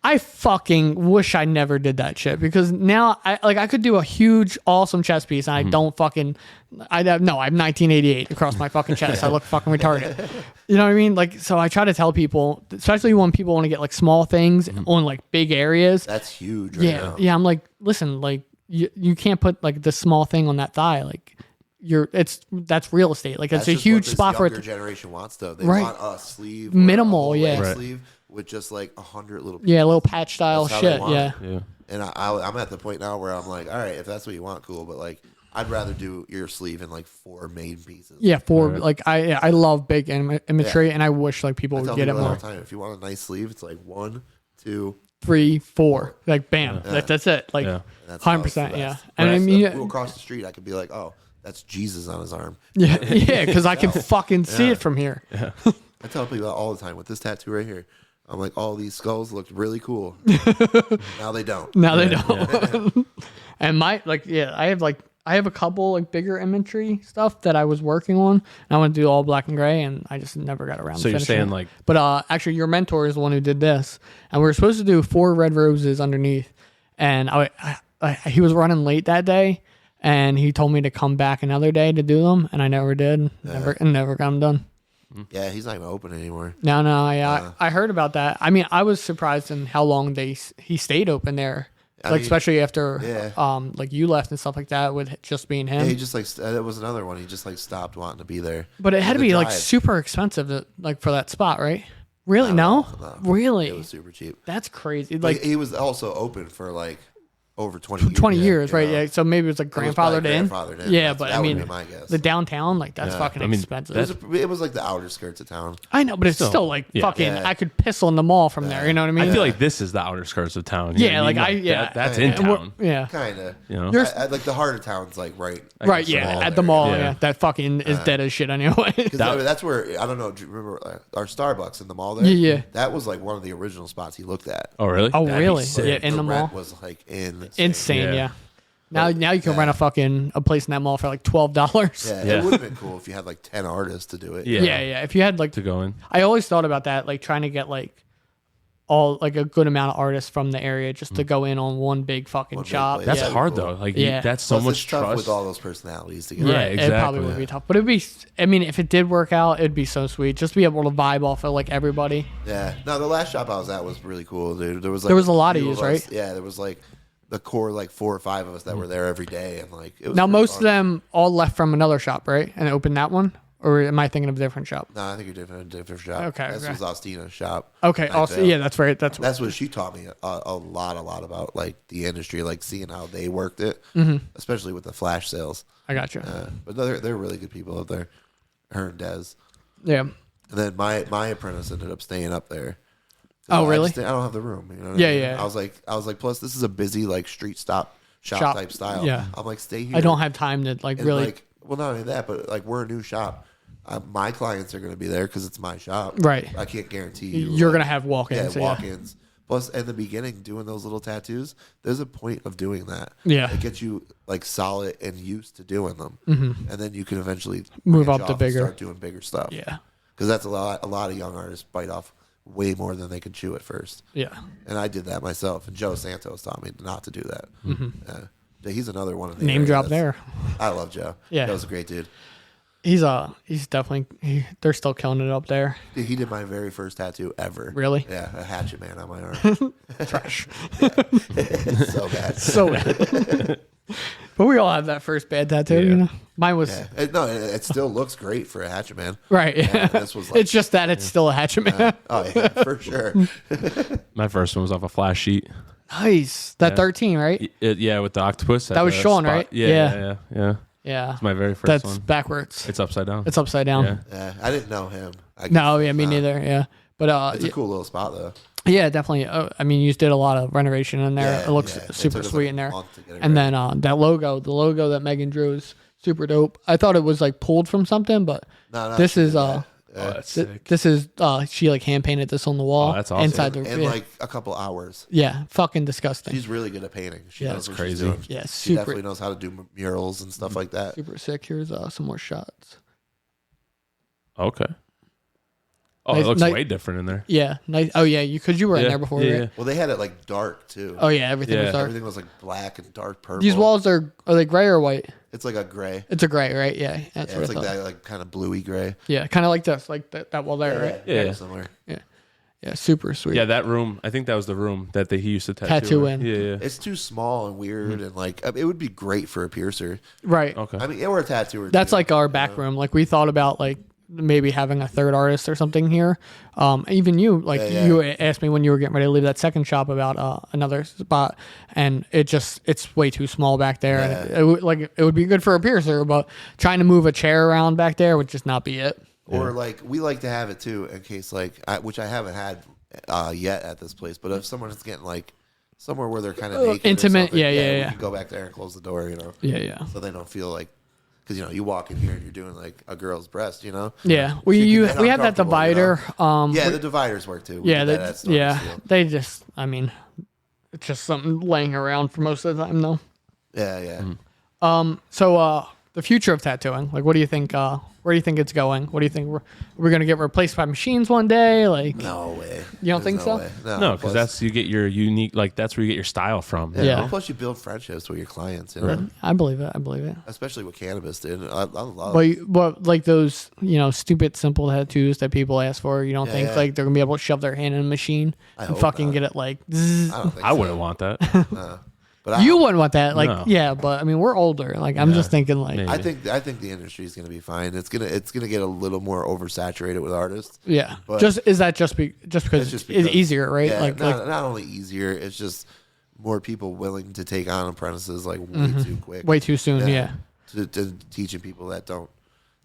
I fucking wish I never did that shit, because now I could do a huge awesome chest piece and I don't fucking I'm 1988 across my fucking chest. I look fucking retarded. You know what I mean? Like, so I try to tell people, especially when people want to get like small things on like big areas. That's huge right now. Yeah, I'm like, listen, like you can't put like the small thing on that thigh. Like that's real estate. Like That's it's a just huge what spot for this it. younger generation wants though. They Right. want a sleeve, Minimal, or a yeah. whole Right. sleeve with just like 100 little. Yeah, a little patch style That's how they shit. want Yeah. it. Yeah. And I'm at the point now where I'm like, all right, if that's what you want, cool. But like, I'd rather do your sleeve in like 4 main pieces. Yeah, like I love big imagery, and I wish like people I would tell get it people all more. the time, if you want a nice sleeve, it's like 1, 2, 3, 4, like bam, that's it. Like Yeah. that's how it's the 100%. Yeah, best. and I If mean, I go across the street, I could be like, oh, that's Jesus on his arm. yeah, because I can fucking see it from here. I tell people all the time with this tattoo right here. I'm like, all these skulls looked really cool. Now they don't. Now they don't. And I have a couple like bigger imagery stuff that I was working on. And I want to do all black and gray, and I just never got around. So to you're finishing saying it. like, But actually, your mentor is the one who did this, and we were supposed to do 4 red roses underneath, and he was running late that day, and he told me to come back another day to do them, and I never did. Never got them done. Yeah, he's not even open anymore. No, I heard about that. I mean, I was surprised in how long he stayed open there. I mean, especially after yeah. like you left and stuff like that, with just being him. Yeah, he just like that was another one. He just like stopped wanting to be there. But it had to The be like drive. super expensive for that spot, right? Really? No? Really? It was super cheap. That's crazy. Like Like he was also open for like over 20 years. 20 years, you right? know? Yeah. So maybe it was like It was probably grandfathered in. grandfathered in. Yeah, That's- but that I would mean, be my guess. the downtown, like that's fucking expensive. It was like the outer skirts of town. I know, but it's still like fucking. Yeah. I could piss on the mall from there. You know what I mean? I feel like this is the outer skirts of town. You know Yeah, what like I mean? that's in and we're- town. Yeah. Kind of. You know, Like the heart of town's like right. Right. the Yeah. mall At the there. mall. Yeah. Yeah. That fucking is dead as shit anyway. 'Cause that's where, I don't know, do you remember our Starbucks in the mall there? Yeah, yeah. That was like one of the original spots he looked at. oh really? Oh, That'd be really? sick. Yeah, in the mall. rent was like Insane. Yeah. Yeah. Now you can rent a place in that mall for like $12. Yeah, Yeah. it would have been cool if you had like 10 artists to do it. Yeah. Yeah. If you had like, To go in. I always thought about that, like trying to get like a good amount of artists from the area just to go in on one big fucking One big shop. place. That's Yeah. hard Cool. though. Like Yeah. that's so Plus, much it's tough trust. with all those personalities to get Yeah, Right, it probably exactly. would be tough, but it'd be. I mean, if it did work out, it'd be so sweet just to be able to vibe off of like everybody. Yeah. No, the last shop I was at was really cool, dude. There was a lot of few yous, us. right? Yeah, there was like the core like 4 or 5 of us that were there every day, and like it was Now pretty most fun. of them all left from another shop, right, and opened that one, Or am I thinking of a different shop? No, I think you're different shop. Okay, This okay. was Austina's shop. Okay. Back Also, there. yeah, that's right. That's What she taught me a lot about like the industry, like seeing how they worked it, especially with the flash sales. I got you. But no, they're really good people up there. Her and Des. Yeah. And then my apprentice ended up staying up there. Oh, really? I don't have the room. You know what Yeah, I mean? yeah. I was like, plus this is a busy like street shop type style. Yeah. I'm like, stay here. I don't have time to like And, really. like, well, not only that, but like we're a new shop. My clients are going to be there because it's my shop. Right. I can't guarantee you. You're like, gonna have walk-ins. Yeah, walk-ins. Plus, in the beginning, doing those little tattoos, there's a point of doing that. Yeah. It gets you like solid and used to doing them, and then you can eventually Move branch up to off and bigger. start doing bigger stuff. Yeah. Because that's a lot of young artists bite off way more than they can chew at first. Yeah. And I did that myself. And Joe Santos taught me not to do that. He's another one of the Name area drop that's- there. I love Joe. Yeah. Joe's a great dude. He's definitely they're still killing it up there. Dude, he did my very first tattoo ever. Really? Yeah, a hatchet man on my arm. Trash. So bad. So bad. But we all have that first bad tattoo, you know. Mine was Yeah. It still looks great for a hatchet man. right. Yeah, this was like, It's just that it's still a hatchet man. oh yeah, for sure. My first one was off a flash sheet. Nice. That 13, right? Yeah, with the octopus. That was Sean, right? Yeah. Yeah. It's my very first That's one. backwards. It's upside down. It's upside down. Yeah. Yeah, I didn't know him. No, yeah, me neither. Yeah. But It's a cool little spot though. yeah, definitely. I mean, you did a lot of renovation in there. Yeah, it looks yeah. It super took us, sweet like, in a there. month to get it And right. then the logo that Megan drew is super dope. I thought it was like pulled from something, but No, this is Oh, that's sick. this is she like hand painted this on the wall. Oh, that's awesome. Inside the in yeah. like a couple hours. Yeah, fucking disgusting. She's really good at painting. She Yeah, knows that's what she's crazy. doing. Yeah, She super definitely knows how to do murals and stuff like that. super sick. Here's some more shots. Okay. Oh, Nice- it looks nice- way different in there. Yeah, nice. Oh yeah, because you were in Yeah, there before, yeah, right? yeah. Well, they had it like dark too. Oh yeah, everything was Yeah. dark. Everything was like black and dark purple. These walls are they gray or white? It's like a gray. It's a gray, right? Yeah, that's Yeah, what it's I like thought. that, like kind of bluey gray. Yeah, kind of like this, like that wall there, right? Yeah. very similar. Yeah, super sweet. Yeah, that room. I think that was the room that he used to Tattoo in. Yeah. It's too small and weird, and like it would be great for a piercer. Right. Okay. I mean, or a tattooer. That's too, like our you back know? room. Like we thought about like maybe having a third artist or something here. Even you, like Yeah. you asked me when you were getting ready to leave that second shop about another spot, and it's way too small back there. Yeah. And it would be good for a piercer, but trying to move a chair around back there would just not be it. Or like we like to have it too, in case like which I haven't had yet at this place. But if someone's getting like somewhere where they're kind of naked, intimate, or something, yeah. we can go back there and close the door, you know. Yeah. So they don't feel like, because you walk in here and you're doing like a girl's breast, you know. Yeah, So we you can get we have that uncomfortable, you divider. know? Yeah, the dividers work too. We Yeah, did that at Stone Steel. they just. I mean, it's just something laying around for most of the time, though. Yeah. So the future of tattooing, like, what do you think? Where do you think it's going? What do you think? We're gonna get replaced by machines one day? Like, No way. You don't There's think so? way. No, because plus- that's you get your unique. Like that's where you get your style from. Yeah. Plus, you build friendships with your clients, you know? I believe it. Especially what cannabis did. I love. But like those, stupid simple tattoos that people ask for, you don't think yeah. like they're gonna be able to shove their hand in a machine and hope fucking not. get it like. Zzz. I don't think I so. wouldn't want that. But You wouldn't want that, like, No. yeah. But I mean, we're older. Like, I'm just thinking, like, Maybe. I think the industry is going to be fine. It's gonna get a little more oversaturated with artists. yeah. But- Just is that just because It's just it's because- easier, right? Yeah, like, not only easier, it's just more people willing to take on apprentices like way too quick. way too soon. Yeah. To teaching people that don't.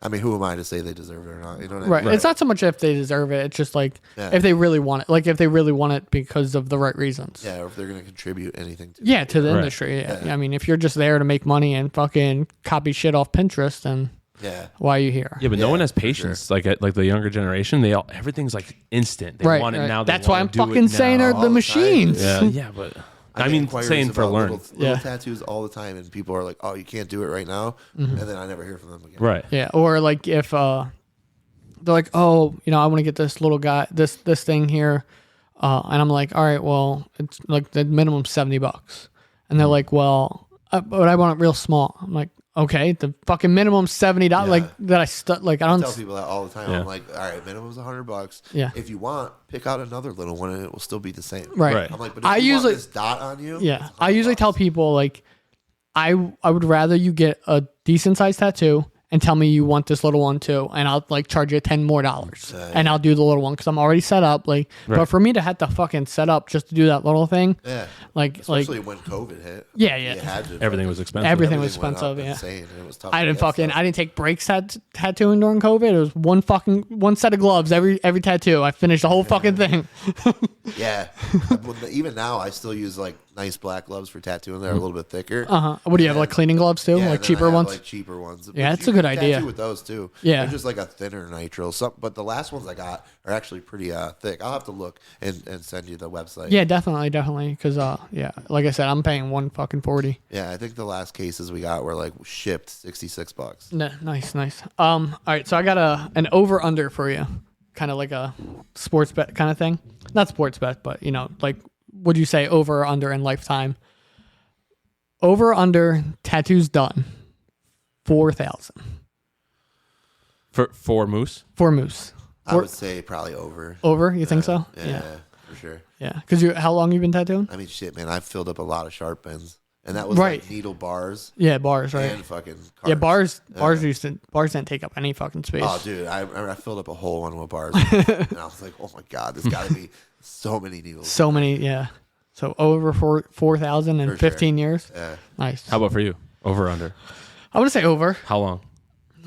I mean, who am I to say they deserve it or not? You know what I Right. mean? It's not so much if they deserve it. It's just like Yeah. if they really want it. Like if they really want it because of the right reasons. Yeah, or if they're going to contribute anything to. Yeah, to the Right. industry. Yeah. I mean, if you're just there to make money and fucking copy shit off Pinterest, then Yeah. why are you here? Yeah, but no Yeah, one has for patience. Like the younger generation, everything's like instant. They Right. want it right. now. They That's why I'm wanna do it fucking saying now. are all the the time. machines. Yeah, but I get mean, inquiries saying for about learn. little Yeah. tattoos all the time, and people are like, "Oh, you can't do it right now," and then I never hear from them again. Right. Yeah. Or like if they're like, oh, I want to get this little guy, this thing here, and I'm like, all right, well, it's like the minimum $70, and they're like, well, but I want it real small. I'm like, okay, the fucking minimum $70, like that I I don't. tell people that all the time. Yeah. I'm like, all right, minimum's $100. Yeah. If you want, pick out another little one, and it will still be the same. Right. Right. I'm like, but if I you usually- want this dot on you, Yeah, it's I usually $100. tell people like, I would rather you get a decent sized tattoo and tell me you want this little one too, and I'll like charge you $10 more, and I'll do the little one because I'm already set up. Like, but for me to have to fucking set up just to do that little thing, especially when COVID hit. Everything was expensive. Everything was expensive. Yeah, insane. It was tough. I didn't take breaks tattooing during COVID. It was one set of gloves every tattoo. I finished the whole fucking thing. Yeah, even now I still use like nice black gloves for tattooing. They're a little bit thicker. What do you have, like cleaning gloves too, like cheaper ones? Like cheaper ones. Yeah, that's a good idea. With those too. Yeah, they're just like a thinner nitrile. But the last ones I got are actually pretty thick. I'll have to look and send you the website. Yeah, definitely, because like I said, I'm paying $140. Yeah, I think the last cases we got were like shipped $66. Nice. All right, so I got an over under for you, kind of like a sports bet kind of thing. Not sports bet, but like, would you say over or under in lifetime? Over or under tattoos done, 4,000 for Moose. For Moose, I would say probably over. Over, you think so? Yeah, for sure. Yeah, because how long you been tattooing? I mean, shit, man, I've filled up a lot of sharp ends, and that was right. Like needle bars. Yeah, bars, right? And fucking cards. Yeah, bars didn't take up any fucking space. Oh, dude, I filled up a whole one with bars, and I was like, oh my god, there's got to be so many needles. So many, yeah. So over 4,000 in 15 years. Yeah. Nice. How about for you? Over or under? I want to say over. How long?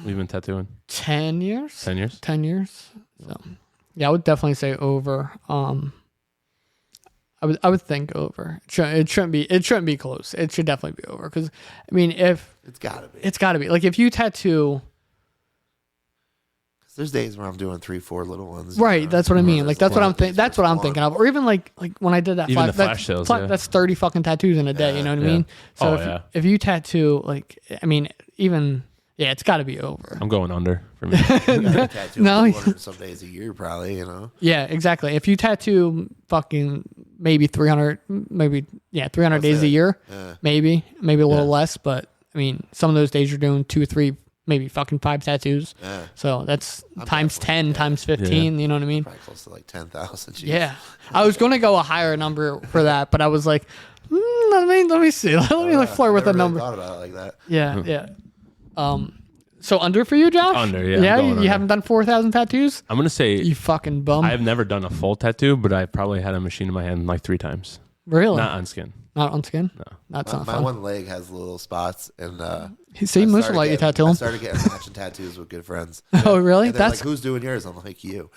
We've been tattooing 10 years. 10 years. 10 years. So, yeah, I would definitely say over. I would think over. It shouldn't be close. It should definitely be over because I mean if it's gotta be like if you tattoo. There's days where I'm doing 3-4 little ones. Right, that's what I mean. Like that's what I'm thinking. That's what I'm thinking of. Or even like when I did that, even the flash sales, that's 30 fucking tattoos in a day. You know what I mean? So if you tattoo, like, I mean, even it's got to be over. I'm going under for me. No, some days a year probably. Yeah, exactly. If you tattoo fucking maybe 300, 300 days a year, maybe a little less. But I mean, some of those days you're doing 2 or 3. Maybe fucking 5 tattoos. Yeah. So that's times 10, times 15. You know what I mean? Probably close to like 10,000. Yeah. I was going to go a higher number for that, but I was like, let me see. Let me flirt with a number. Thought about it like that. Yeah. So under for you, Josh? Under, yeah. Yeah, you haven't done 4,000 tattoos? I'm gonna say you fucking bum. I've never done a full tattoo, but I probably had a machine in my hand like 3 times. Really? Not on skin. Not on skin? No. That's not fun. My one leg has little spots, and see, Moose will let you tattoo him. I started getting matching tattoos with good friends. Oh, really? And that's like, who's doing yours? I'm like, you.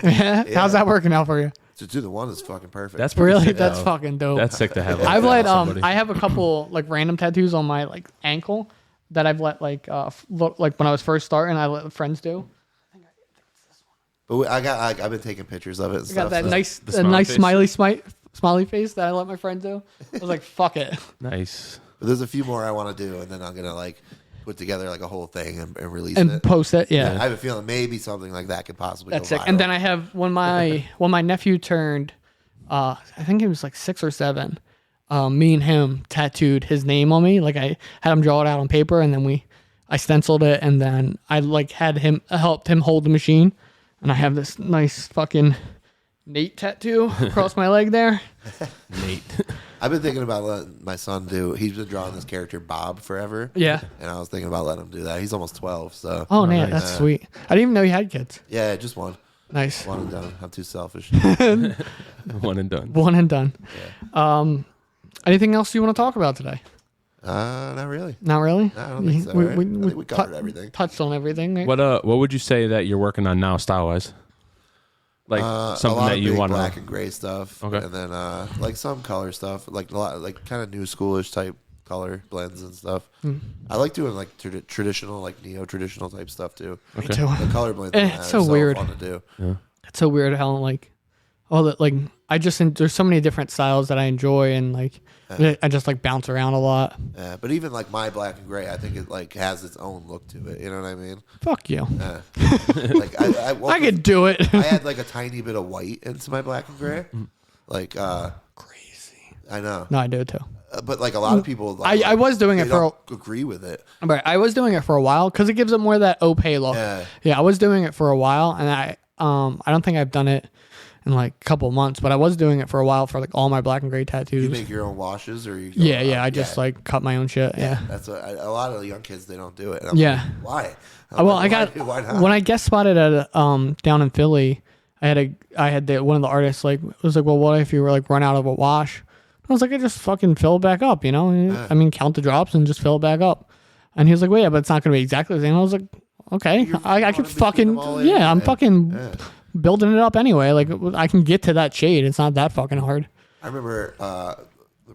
Yeah? How's that working out for you? To do the one is fucking perfect. That's really sick, that's fucking dope. That's sick to have. I've let I have a couple like random tattoos on my like ankle that I've let like look like when I was first starting. I let friends do. But I've been taking pictures of it. And I got that so. nice smiley face that I let my friend do. I was like, fuck it. Nice. But there's a few more I want to do, and then I'm gonna like put together like a whole thing and release and it. Post it. Yeah. I have a feeling maybe something like that could possibly. That's go sick. viral. And then I have when my nephew turned, I think he was like 6 or 7. Me and him tattooed his name on me. Like I had him draw it out on paper, and then I stenciled it, and then I like helped him hold the machine, and I have this nice fucking Nate tattoo across my leg there. Nate. I've been thinking about letting my son do. He's been drawing this character Bob forever. Yeah. And I was thinking about letting him do that. He's almost 12, so. Oh, man, that's sweet. I didn't even know you had kids. Yeah, just one. Nice. One and done. I'm too selfish. One and done. One and done. Yeah. Anything else you want to talk about today? Not really. Not really? No, I don't think so. I think we covered everything. Touched on everything. Right? What would you say that you're working on now, style wise? Like something that you want to black and gray stuff. Okay. And then like some color stuff, like a lot, like kind of new schoolish type color blends and stuff. I like doing like traditional, like neo-traditional type stuff too. Me too. The color blends. It's so weird. Fun to do. Yeah. It's so weird how like all that like there's so many different styles that I enjoy, and like I just like bounce around a lot. Yeah, but even like my black and gray, I think it like has its own look to it. You know what I mean? Fuck you. Like I could do it. I had like a tiny bit of white into my black and gray. Like crazy. I know. No, I do it too. But like a lot of people, like, I was doing it for agree with it. Right, I was doing it for a while because it gives it more of that opaque look. Yeah, I was doing it for a while, and I don't think I've done it in like a couple of months, but I was doing it for a while for like all my black and gray tattoos. You make your own washes, or you? Yeah. I just like cut my own shit. Yeah. That's what a lot of the young kids, they don't do it. And I'm Yeah. like, why? Well, like, why not? when I guest spotted at down in Philly, I had one of the artists like was like, well, what if you were like run out of a wash? I was like, I just fucking fill it back up, you know? I mean, count the drops and just fill it back up. And he was like, well, yeah, but it's not going to be exactly the same. I was like, okay, I could fucking, I'm fucking building it up anyway. Like, I can get to that shade. It's not that fucking hard. I remember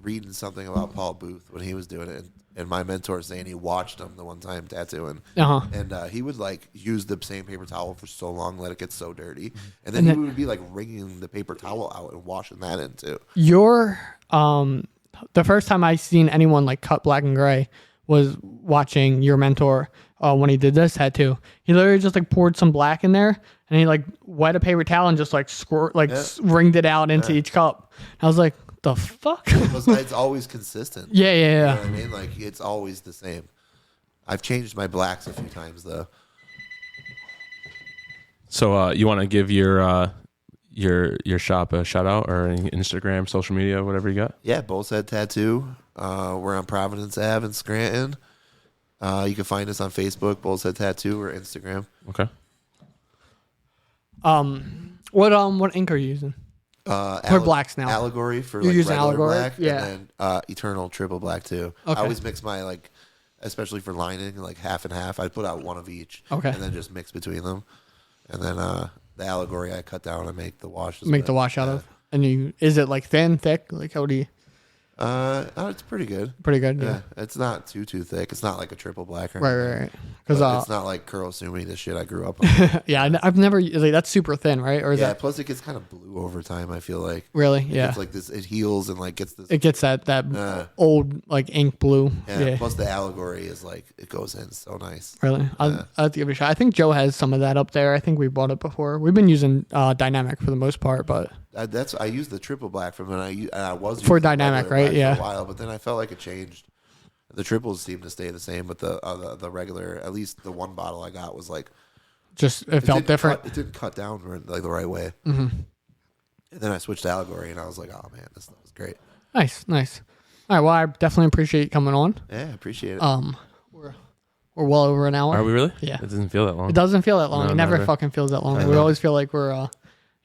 reading something about Paul Booth when he was doing it, and my mentor saying he watched him the one time tattooing, and he would like use the same paper towel for so long, let it get so dirty, and then he would be like wringing the paper towel out and washing that in too. The first time I seen anyone like cut black and gray was watching your mentor when he did this tattoo. He literally just like poured some black in there and he like wet a paper towel and just like wringed it out into each cup. I was like, the fuck? It's always consistent. Yeah. You know what I mean? Like, it's always the same. I've changed my blacks a few times though. So you want to give your shop a shout out or any Instagram, social media, whatever you got? Yeah, Bull's Head Tattoo. We're on Providence Ave in Scranton. You can find us on Facebook, Bull's Head Tattoo, or Instagram. Okay. What ink are you using? For blacks now. Allegory for You're like using regular Allegory? black, Yeah. and then Eternal Triple Black too. Okay. I always mix my like, especially for lining, like half and half. I put out one of each, Okay. and then just mix between them, and then the Allegory I cut down and make the washes. Make the wash out of. And is it like thin, thick? Like how do you? It's pretty good. Pretty good. Yeah, it's not too thick. It's not like a triple black. Or Right. Because Because it's not like Kurosumi, the shit I grew up on. yeah, I've never like that's super thin, right? Or is Yeah. that Plus, it gets kind of blue over time. I feel like. really? Yeah. It's like this. It heals and like gets this. It gets that old like ink blue. Yeah. Plus, the Allegory is like it goes in so nice. Really? I'll have to give it a shot. I think Joe has some of that up there. I think we bought it before. We've been using Dynamic for the most part, but I used the triple black from when I was for using the Dynamic, regular right? black Yeah. for a while, but then I felt like it changed. The triples seem to stay the same, but the regular, at least the one bottle I got was like just it felt different. It didn't cut down like the right way. Mm-hmm. And then I switched to Allegory, and I was like, oh man, this stuff was great. Nice. All right. Well, I definitely appreciate you coming on. Yeah, I appreciate it. We're well over an hour. Are we really? Yeah. It doesn't feel that long. It doesn't feel that long. No, It never never. fucking feels that long. I We know. always feel like we're,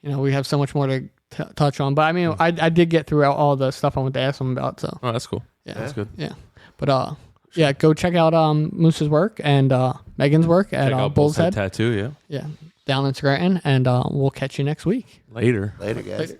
we have so much more to touch on. But I mean, I did get through all the stuff I wanted to ask him about. So Oh, that's cool. yeah, That's good. yeah. But yeah, go check out Moose's work and Megan's work Check at out Bull's Head. Tattoo, yeah. Yeah, down in Scranton, and we'll catch you next week. Later. Later, guys. Later.